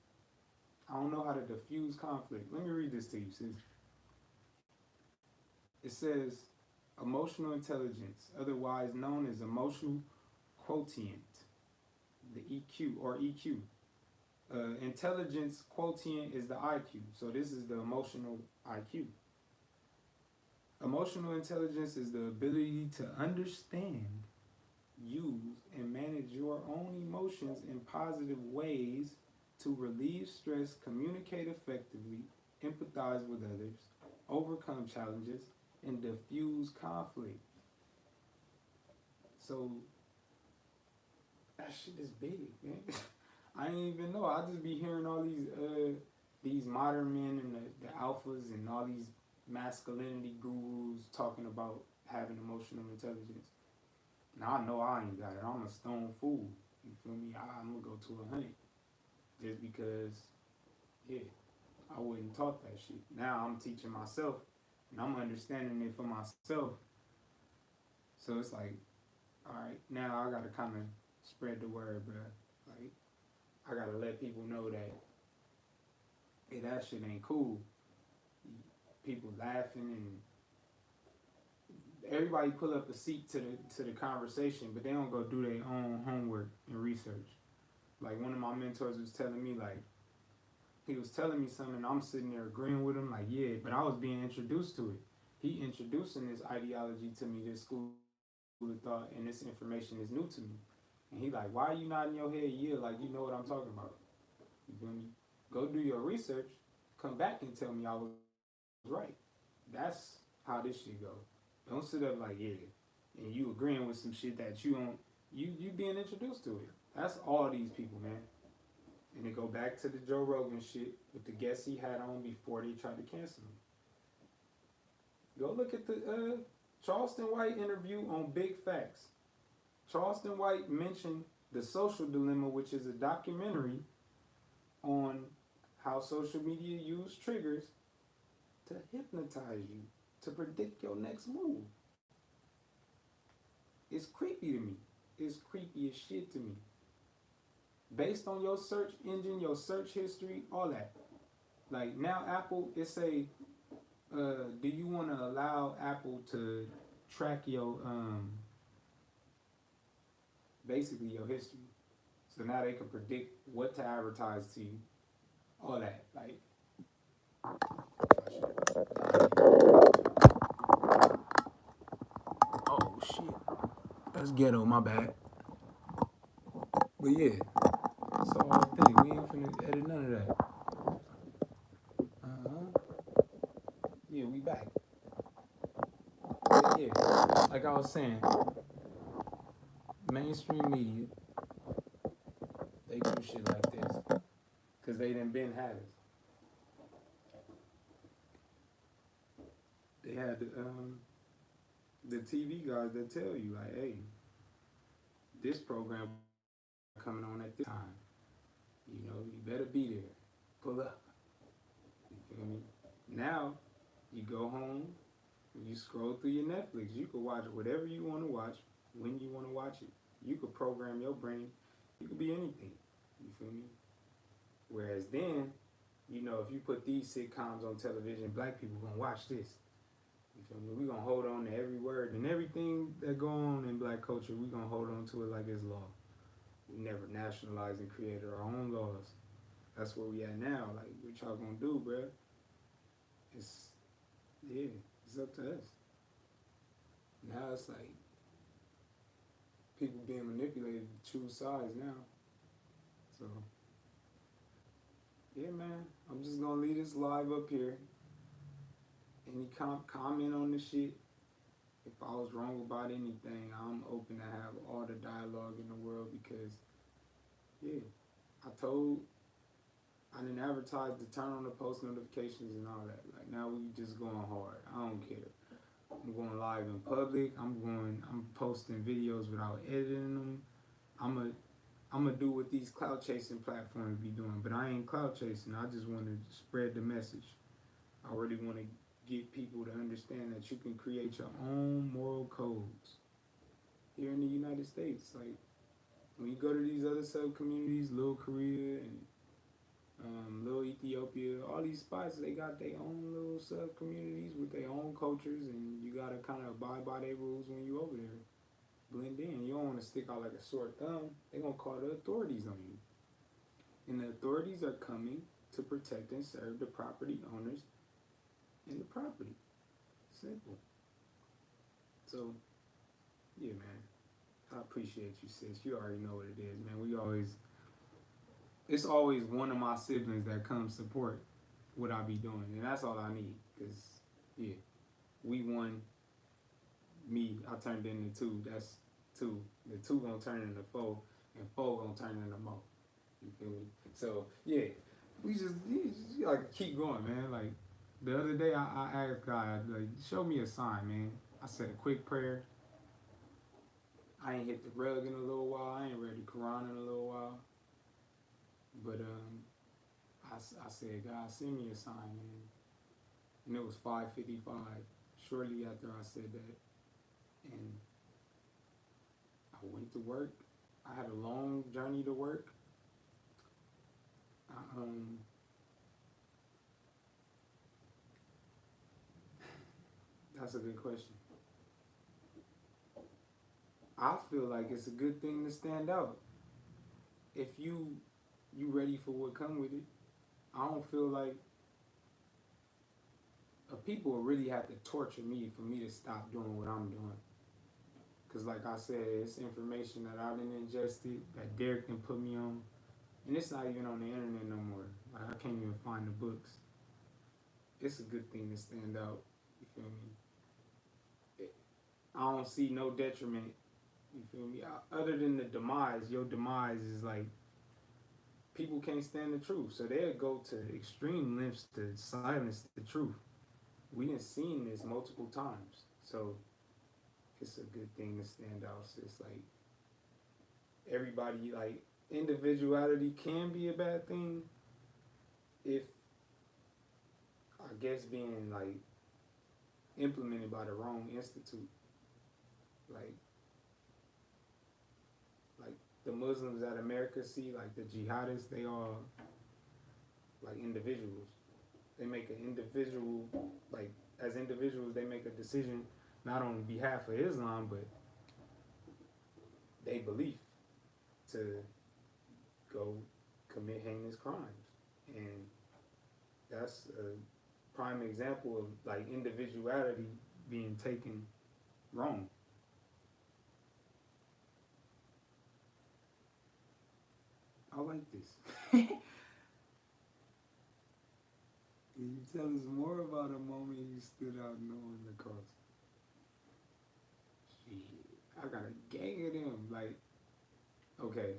I don't know how to diffuse conflict. Let me read this to you, sis. It says, emotional intelligence, otherwise known as emotional quotient, the EQ or EQ. Intelligence quotient is the IQ, so this is the emotional IQ. Emotional intelligence is the ability to understand, use, and manage your own emotions in positive ways to relieve stress, communicate effectively, empathize with others, overcome challenges, and diffuse conflict. So, that shit is big, man. I ain't even know. I just be hearing all these modern men and the alphas and all these masculinity gurus talking about having emotional intelligence. Now I know I ain't got it. I'm a stone fool. You feel me? I'm gonna go to 100 just because, yeah, I wasn't taught that shit. Now I'm teaching myself and I'm understanding it for myself. So it's like, all right, now I gotta kind of spread the word, bro. Like, I gotta let people know that, hey, that shit ain't cool. People laughing and everybody pull up a seat to the conversation, but they don't go do their own homework and research. Like one of my mentors was telling me, like he was telling me something, and I'm sitting there agreeing with him, like yeah, but I was being introduced to it. He introducing this ideology to me, this school of thought, and this information is new to me. And he like, why are you nodding your head? Yeah, like you know what I'm talking about. You feel me? Go do your research, come back and tell me I was right. That's how this shit go. Don't sit up like yeah, and you agreeing with some shit that you don't. You being introduced to it. That's all these people, man. And they go back to the Joe Rogan shit with the guests he had on before they tried to cancel him. Go look at the Charleston White interview on Big Facts. Charleston White mentioned The Social Dilemma, which is a documentary on how social media use triggers to hypnotize you, to predict your next move. It's creepy to me. It's creepy as shit to me. Based on your search engine, your search history, all that. Like now Apple, it say, do you want to allow Apple to track your, basically your history? So now they can predict what to advertise to you. All that. Like, oh shit. That's ghetto, my bad. But yeah, that's all I think. We ain't finna edit none of that. Yeah, we back. But yeah, like I was saying, mainstream media, they do shit like this. Cause they done been had it. They had the TV guys that tell you like, hey, this program coming on at this time. You know, you better be there. Pull up. You feel me? Now, you go home, you scroll through your Netflix. You can watch whatever you want to watch, when you want to watch it. You could program your brain. You could be anything. You feel me? Whereas then, you know, if you put these sitcoms on television, black people gonna watch this. You feel me? We gonna hold on to every word and everything that go on in black culture. We gonna hold on to it like it's law. We never nationalized and created our own laws. That's where we at now. Like, what y'all gonna do, bruh? It's up to us. Now it's like people being manipulated to choose sides now. So yeah, man, I'm just gonna leave this live up here. Any comment on this shit? If I was wrong about anything, I'm open to have all the dialogue in the world because, yeah, I didn't advertise to turn on the post notifications and all that. Like now we just going hard. I don't care. I'm going live in public. I'm posting videos without editing them. I'm gonna do what these clout chasing platforms be doing, but I ain't clout chasing. I just want to spread the message. I really want to get people to understand that you can create your own moral codes here in the United States. Like when you go to these other sub communities, Little Korea and Little Ethiopia, all these spots, they got their own little sub communities with their own cultures, and you gotta kind of abide by their rules when you over there. Blend in. You don't want to stick out like a sore thumb. They're gonna call the authorities on you, and the authorities are coming to protect and serve the property owners and the property. Simple. So, yeah, man. I appreciate you, sis. You already know what it is, man. It's always one of my siblings that comes support what I be doing, and that's all I need. Cause yeah, we won. Me, I turned into two. That's two. The two gonna turn into four, and four gonna turn into more. You feel me? So yeah, you like keep going, man. Like the other day, I asked God, like, show me a sign, man. I said a quick prayer. I ain't hit the rug in a little while. I ain't read the Quran in a little while. But I said, God, send me a sign, man. And it was 5:55. Shortly after I said that, and I went to work. I had a long journey to work. That's a good question. I feel like it's a good thing to stand out. If you ready for what come with it, I don't feel like people will really have to torture me for me to stop doing what I'm doing. Cause like I said, it's information that I done ingested that Derek can put me on, and it's not even on the internet no more. Like I can't even find the books. It's a good thing to stand out. You feel me? I don't see no detriment. You feel me? Other than the demise, your demise is like people can't stand the truth, so they'll go to extreme lengths to silence the truth. We done seen this multiple times, so it's a good thing to stand out. So it's like everybody, like individuality can be a bad thing if I guess being like implemented by the wrong institute. Like the Muslims that America see, like the jihadists, they are like individuals. They make an individual, like as individuals, they make a decision not on behalf of Islam, but they belief to go commit heinous crimes. And that's a prime example of like individuality being taken wrong. I like this. Can you tell us more about a moment you stood out knowing the cross? Shit, I got a gang of them. Like, okay,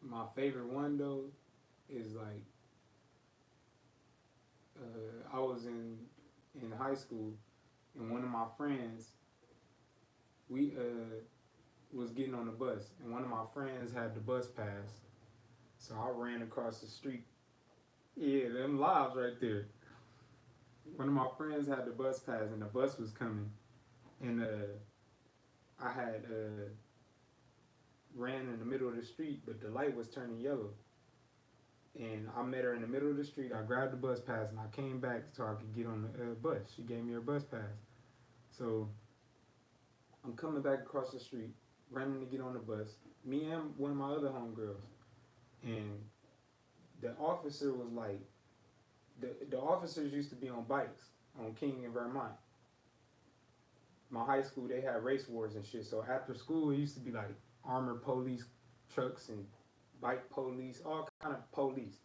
my favorite one though is like I was in high school, and one of my friends, we was getting on the bus, and one of my friends had the bus pass, so I ran across the street. Yeah, them lives right there. One of my friends had the bus pass, and the bus was coming, and I had ran in the middle of the street, but the light was turning yellow. And I met her in the middle of the street. I grabbed the bus pass, and I came back so I could get on the bus. She gave me her bus pass. So I'm coming back across the street, running to get on the bus. Me and one of my other homegirls. And the officer was like, the officers used to be on bikes on King in Vermont. My high school, they had race wars and shit. So after school, it used to be like armored police trucks and bike police, all kind of police.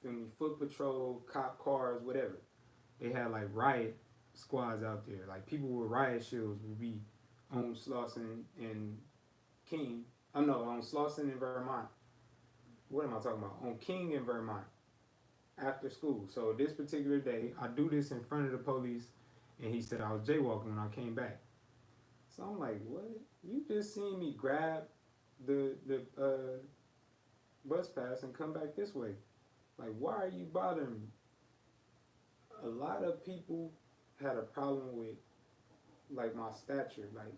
Feel me? Foot patrol, cop cars, whatever. They had like riot squads out there. Like people with riot shields would be on Slauson and King. Oh no, on Slauson in Vermont. What am I talking about? On King in Vermont. After school. So this particular day, I do this in front of the police, and he said I was jaywalking when I came back. So I'm like, what? You just seen me grab the bus pass and come back this way. Like, why are you bothering me? A lot of people had a problem with like my stature. Like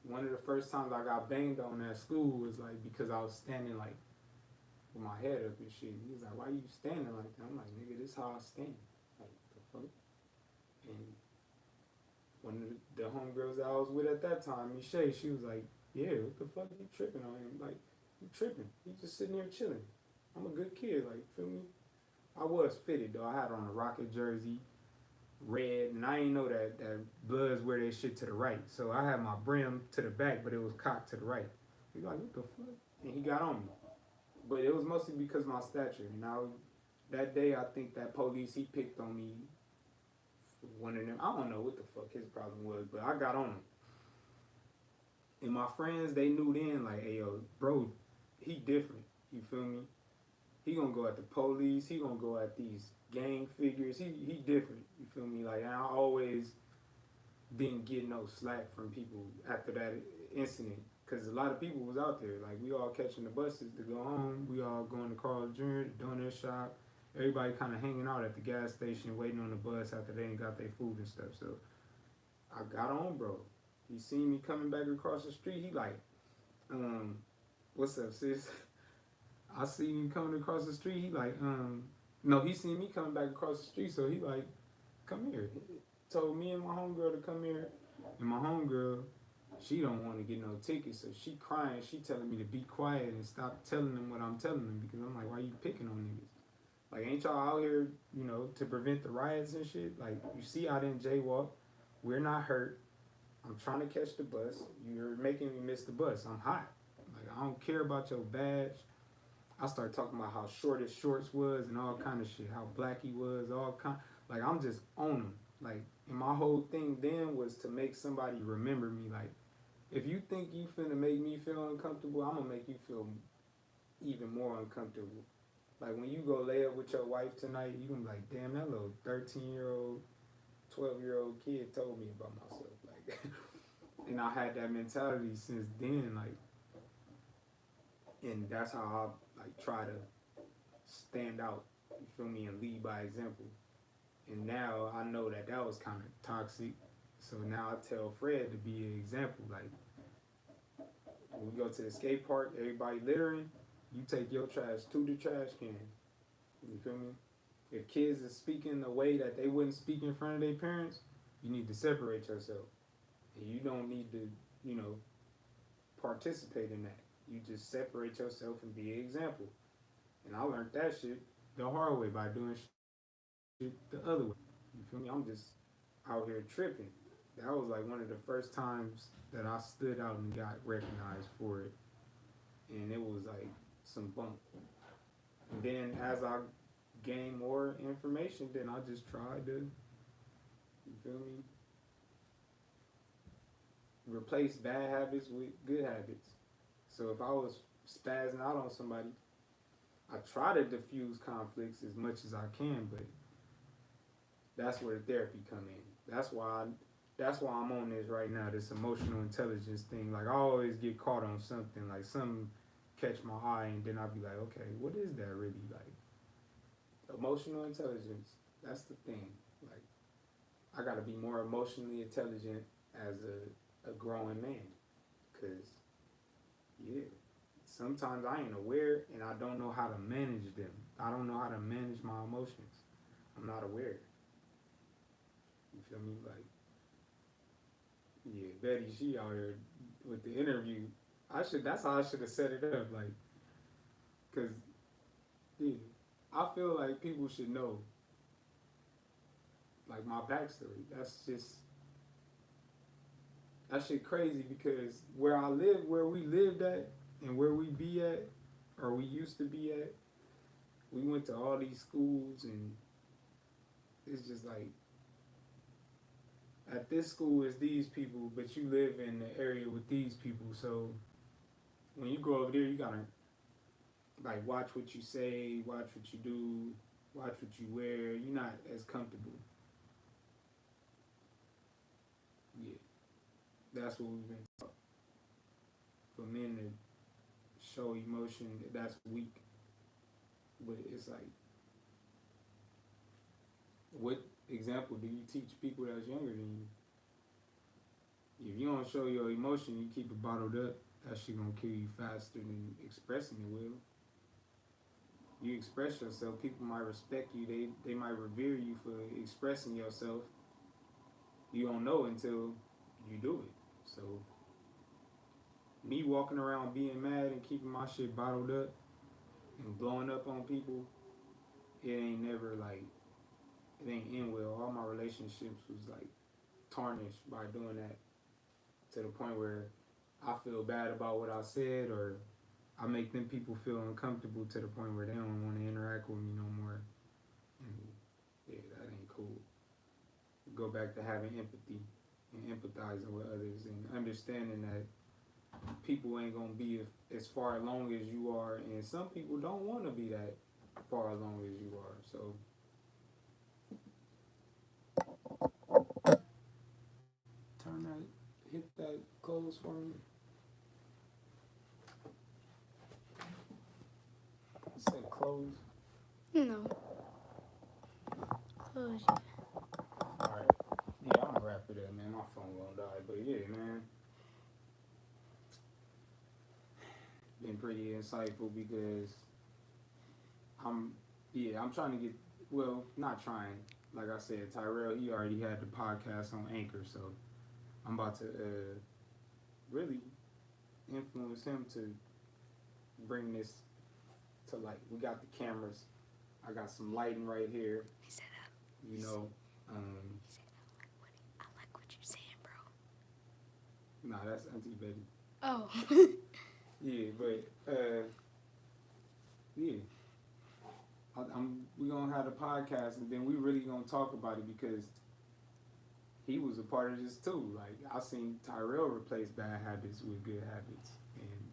one of the first times I got banged on at school was like because I was standing like with my head up and shit. He was like, why you standing like that? I'm like, nigga, this how I stand. Like, the fuck? And one of the homegirls that I was with at that time, Michelle, she was like, yeah, what the fuck you tripping on him? Like, you tripping. He just sitting here chilling. I'm a good kid, like, feel me? I was fitted, though. I had on a Rocket jersey, red, and I ain't know that Bloods wear that shit to the right. So I had my brim to the back, but it was cocked to the right. He like, what the fuck? And he got on me. But it was mostly because of my stature. And that day, I think that police, he picked on me. One of them, I don't know what the fuck his problem was, but I got on him. And my friends, they knew then, like, hey, yo, bro, he different. You feel me? He gonna go at the police. He gonna go at these gang figures. He different. You feel me? Like, and I always didn't get no slack from people after that incident. Because a lot of people was out there. Like, we all catching the buses to go home. We all going to Carl's Jr., the donut shop. Everybody kind of hanging out at the gas station, waiting on the bus after they ain't got their food and stuff. So I got on, bro. He seen me coming back across the street. He like, what's up, sis? I seen him coming across the street. He like, no, he seen me coming back across the street. So he like, come here. He told me and my homegirl to come here. And my homegirl, she don't want to get no tickets, so she crying. She telling me to be quiet and stop telling them what I'm telling them because I'm like, why you picking on niggas? Like, ain't y'all out here, you know, to prevent the riots and shit? Like, you see I didn't jaywalk. We're not hurt. I'm trying to catch the bus. You're making me miss the bus. I'm hot. Like, I don't care about your badge. I start talking about how short his shorts was and all kind of shit. How black he was, all kind. Like, I'm just on him. Like, and my whole thing then was to make somebody remember me. Like, if you think you finna make me feel uncomfortable, I'm gonna make you feel even more uncomfortable. Like, when you go lay up with your wife tonight, you gonna be like, damn, that little 13-year-old, 12-year-old kid told me about myself. Like, and I had that mentality since then. Like, and that's how I like try to stand out. You feel me? And lead by example. And now I know that that was kind of toxic. So now I tell Fred to be an example. Like, when we go to the skate park, everybody littering, you take your trash to the trash can. You feel me? If kids are speaking the way that they wouldn't speak in front of their parents, you need to separate yourself. And you don't need to, you know, participate in that. You just separate yourself and be an example. And I learned that shit the hard way by doing shit the other way. You feel me? I'm just out here tripping. That was like one of the first times that I stood out and got recognized for it. And it was like some bump. And then as I gained more information, then I just tried to, you feel me, replace bad habits with good habits. So if I was spazzing out on somebody, I try to diffuse conflicts as much as I can, but that's where the therapy come in. That's why I'm on this right now, this emotional intelligence thing. Like, I always get caught on something, like something catch my eye, and then I'll be like, okay, what is that really like? Emotional intelligence, that's the thing. Like, I gotta be more emotionally intelligent as a growing man, cause yeah, sometimes I ain't aware and I don't know how to manage them. I don't know how to manage my emotions. I'm not aware. You feel me? Like, yeah, Betty, she out here with the interview. That's how I should have set it up. Like, cause yeah, I feel like people should know, like, my backstory. That shit crazy because where I live, where we lived at, and where we be at, or we used to be at, we went to all these schools, and it's just like, at this school is these people, but you live in the area with these people. So when you go over there, you gotta like watch what you say, watch what you do, watch what you wear. You're not as comfortable. Yeah, that's what we've been taught. For men to show emotion, that's weak. But it's like, what example do you teach people that's younger than you? If you don't show your emotion, you keep it bottled up, that shit gonna kill you faster than expressing it will. You express yourself, people might respect you, they might revere you for expressing yourself. You don't know until you do it. So me walking around being mad and keeping my shit bottled up and blowing up on people, it ain't never like, it ain't end well. All my relationships was like tarnished by doing that, to the point where I feel bad about what I said, or I make them people feel uncomfortable to the point where they don't want to interact with me no more. And yeah, that ain't cool. Go back to having empathy and empathizing with others and understanding that people ain't gonna be as far along as you are, and some people don't want to be that far along as you are. So hit that close for me. It said close. No. Close. Alright. Yeah, I'm gonna wrap it up, man. My phone won't die. But yeah, man. Been pretty insightful because I'm trying to get, well, not trying. Like I said, Tyrell, he already had the podcast on Anchor, so I'm about to really influenced him to bring this to light. We got the cameras. I got some lighting right here. You know. I like what you're saying, bro. Nah, that's Auntie Betty. Oh. Yeah, but yeah. We gonna have a podcast, and then we really gonna talk about it because he was a part of this too. Like I seen Tyrell replace bad habits with good habits, and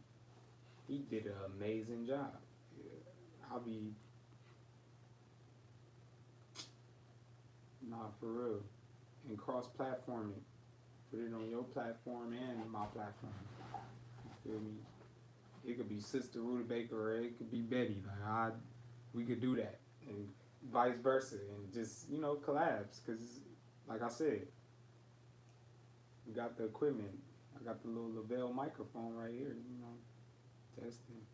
he did an amazing job. Yeah, I'll be for real. And cross-platforming, put it on your platform and my platform. You feel me? It could be Sister Rutabaker or it could be Betty. Like we could do that, and vice versa, and just collabs. Cause like I said, we got the equipment. I got the little Lavelle microphone right here. Testing.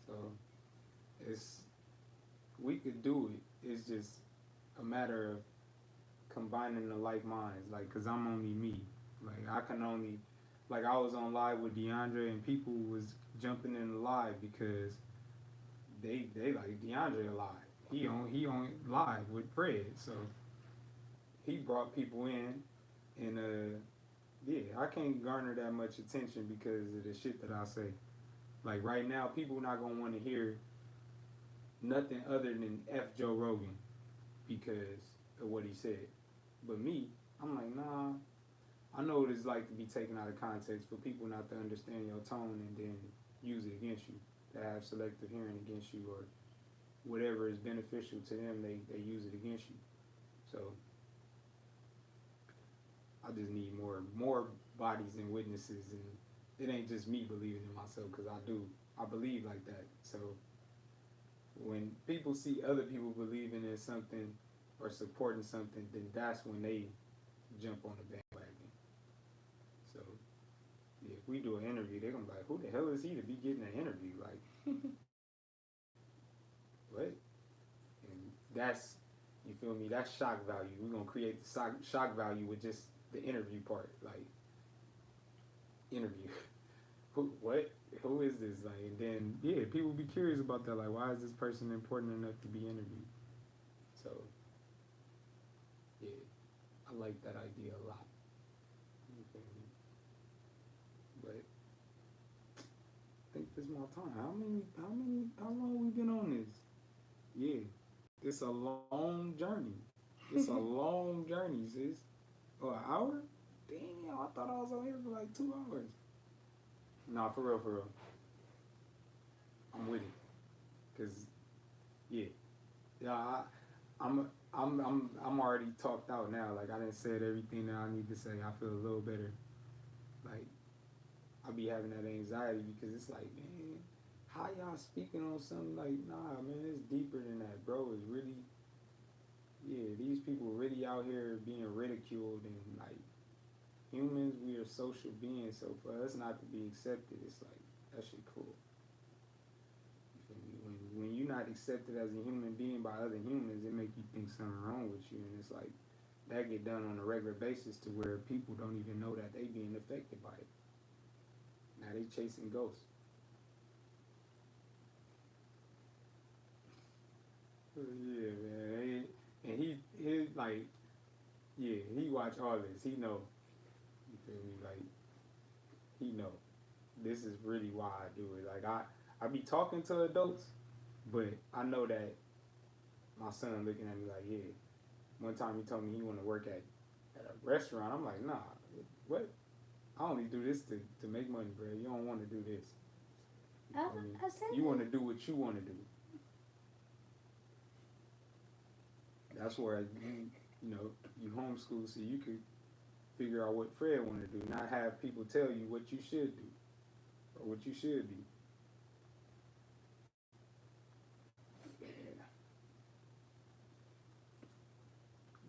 So we could do it. It's just a matter of combining the like minds. Like, cause I'm only me. Like I can only. Like I was on live with DeAndre and people was jumping in the live because they like DeAndre alive. He on live with Fred, so he brought people in, and yeah, I can't garner that much attention because of the shit that I say. Like right now, people not gonna want to hear nothing other than F Joe Rogan because of what he said. But me, I'm like, nah. I know what it's like to be taken out of context for people not to understand your tone and then use it against you, to have selective hearing against you or whatever is beneficial to them, they use it against you. So I just need more bodies and witnesses, and it ain't just me believing in myself because I believe like that. So when people see other people believing in something or supporting something, then that's when they jump on the bandwagon. So, yeah, if we do an interview, they're going to be like, who the hell is he to be getting an interview? Like, what? And that's, you feel me, that's shock value. We're going to create the shock value with just the interview part. Like, interview. What? Who is this? Like, and then, yeah, people be curious about that. Like, why is this person important enough to be interviewed? So, yeah, I like that idea a lot. But I think this is my time. How long we been on this? Yeah, it's a long journey. It's a long journey, sis. Oh, an hour? Damn, I thought I was on here for like 2 hours. Nah, for real. I'm with it. Cause, yeah, I'm already talked out now. Like I done said everything that I need to say. I feel a little better. Like I be having that anxiety because it's like, man, how y'all speaking on something like, nah, man, it's deeper than that, bro. It's really, these people really out here being ridiculed and like humans, we are social beings. So for us not to be accepted, it's like that shit cool. When you're not accepted as a human being by other humans, it make you think something wrong with you, and it's like that get done on a regular basis to where people don't even know that they being affected by it. Now they chasing ghosts. Yeah, man. And he like, yeah, he watch all this. He know. You feel me? Like, he know. This is really why I do it. Like I be talking to adults, but I know that my son looking at me like, yeah. One time he told me he want to work at a restaurant. I'm like, nah, what? I only do this to make money, bro. You don't want to do this. You want to do what you want to do. That's where you homeschool so you could figure out what Fred want to do, not have people tell you what you should do or what you should be.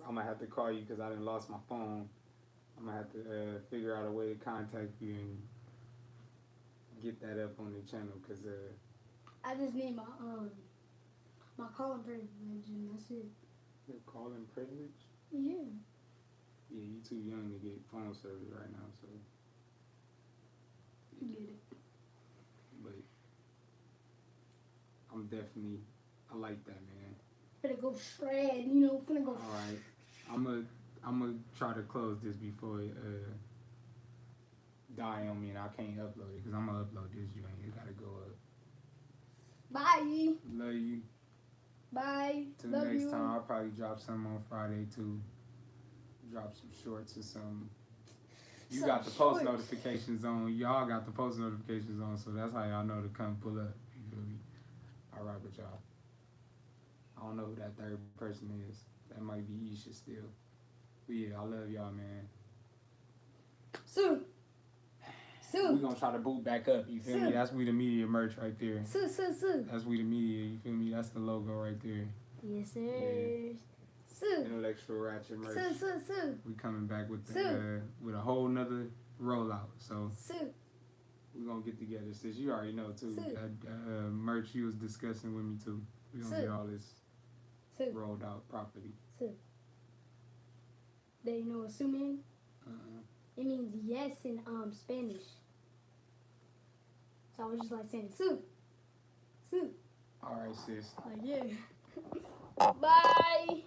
I'm gonna have to call you because I done lost my phone. I'm gonna have to figure out a way to contact you and get that up on the channel because I just need my calling privilege and that's it. Your calling privilege? Yeah. Yeah, you too young to get phone service right now, so You get it. But I'm definitely, I like that, man. Finna go shred, you know, finna go. All right, I'm gonna try to close this before it die on me, and I can't upload it because I'm gonna upload this joint. It gotta go up. Bye. Love you. Bye. Till Love next you. time, I'll probably drop some on Friday too. Drop some shorts or something. You Some got the post shorts. notifications on. Y'all got the post notifications on, so that's how y'all know to come pull up. You feel me? I rock with y'all. I don't know who that third person is. That might be Isha still. But yeah, I love y'all, man. Sue. We gonna try to boot back up. You feel me? That's We the Media merch right there. Sue. That's We the Media. You feel me? That's the logo right there. Yes, sir. Yeah. Sue. Intellectual Ratchet merch. Sue. We coming back with Sue. with a whole nother rollout. So Sue. we gonna get together. Sis, you already know too. Sue. That merch you was discussing with me too. We gonna Sue. get all this Sue. rolled out properly. Sue. Do you know what Sue means? It means yes in Spanish. So I was just like saying Sue. All right, sis. Like, yeah. Bye.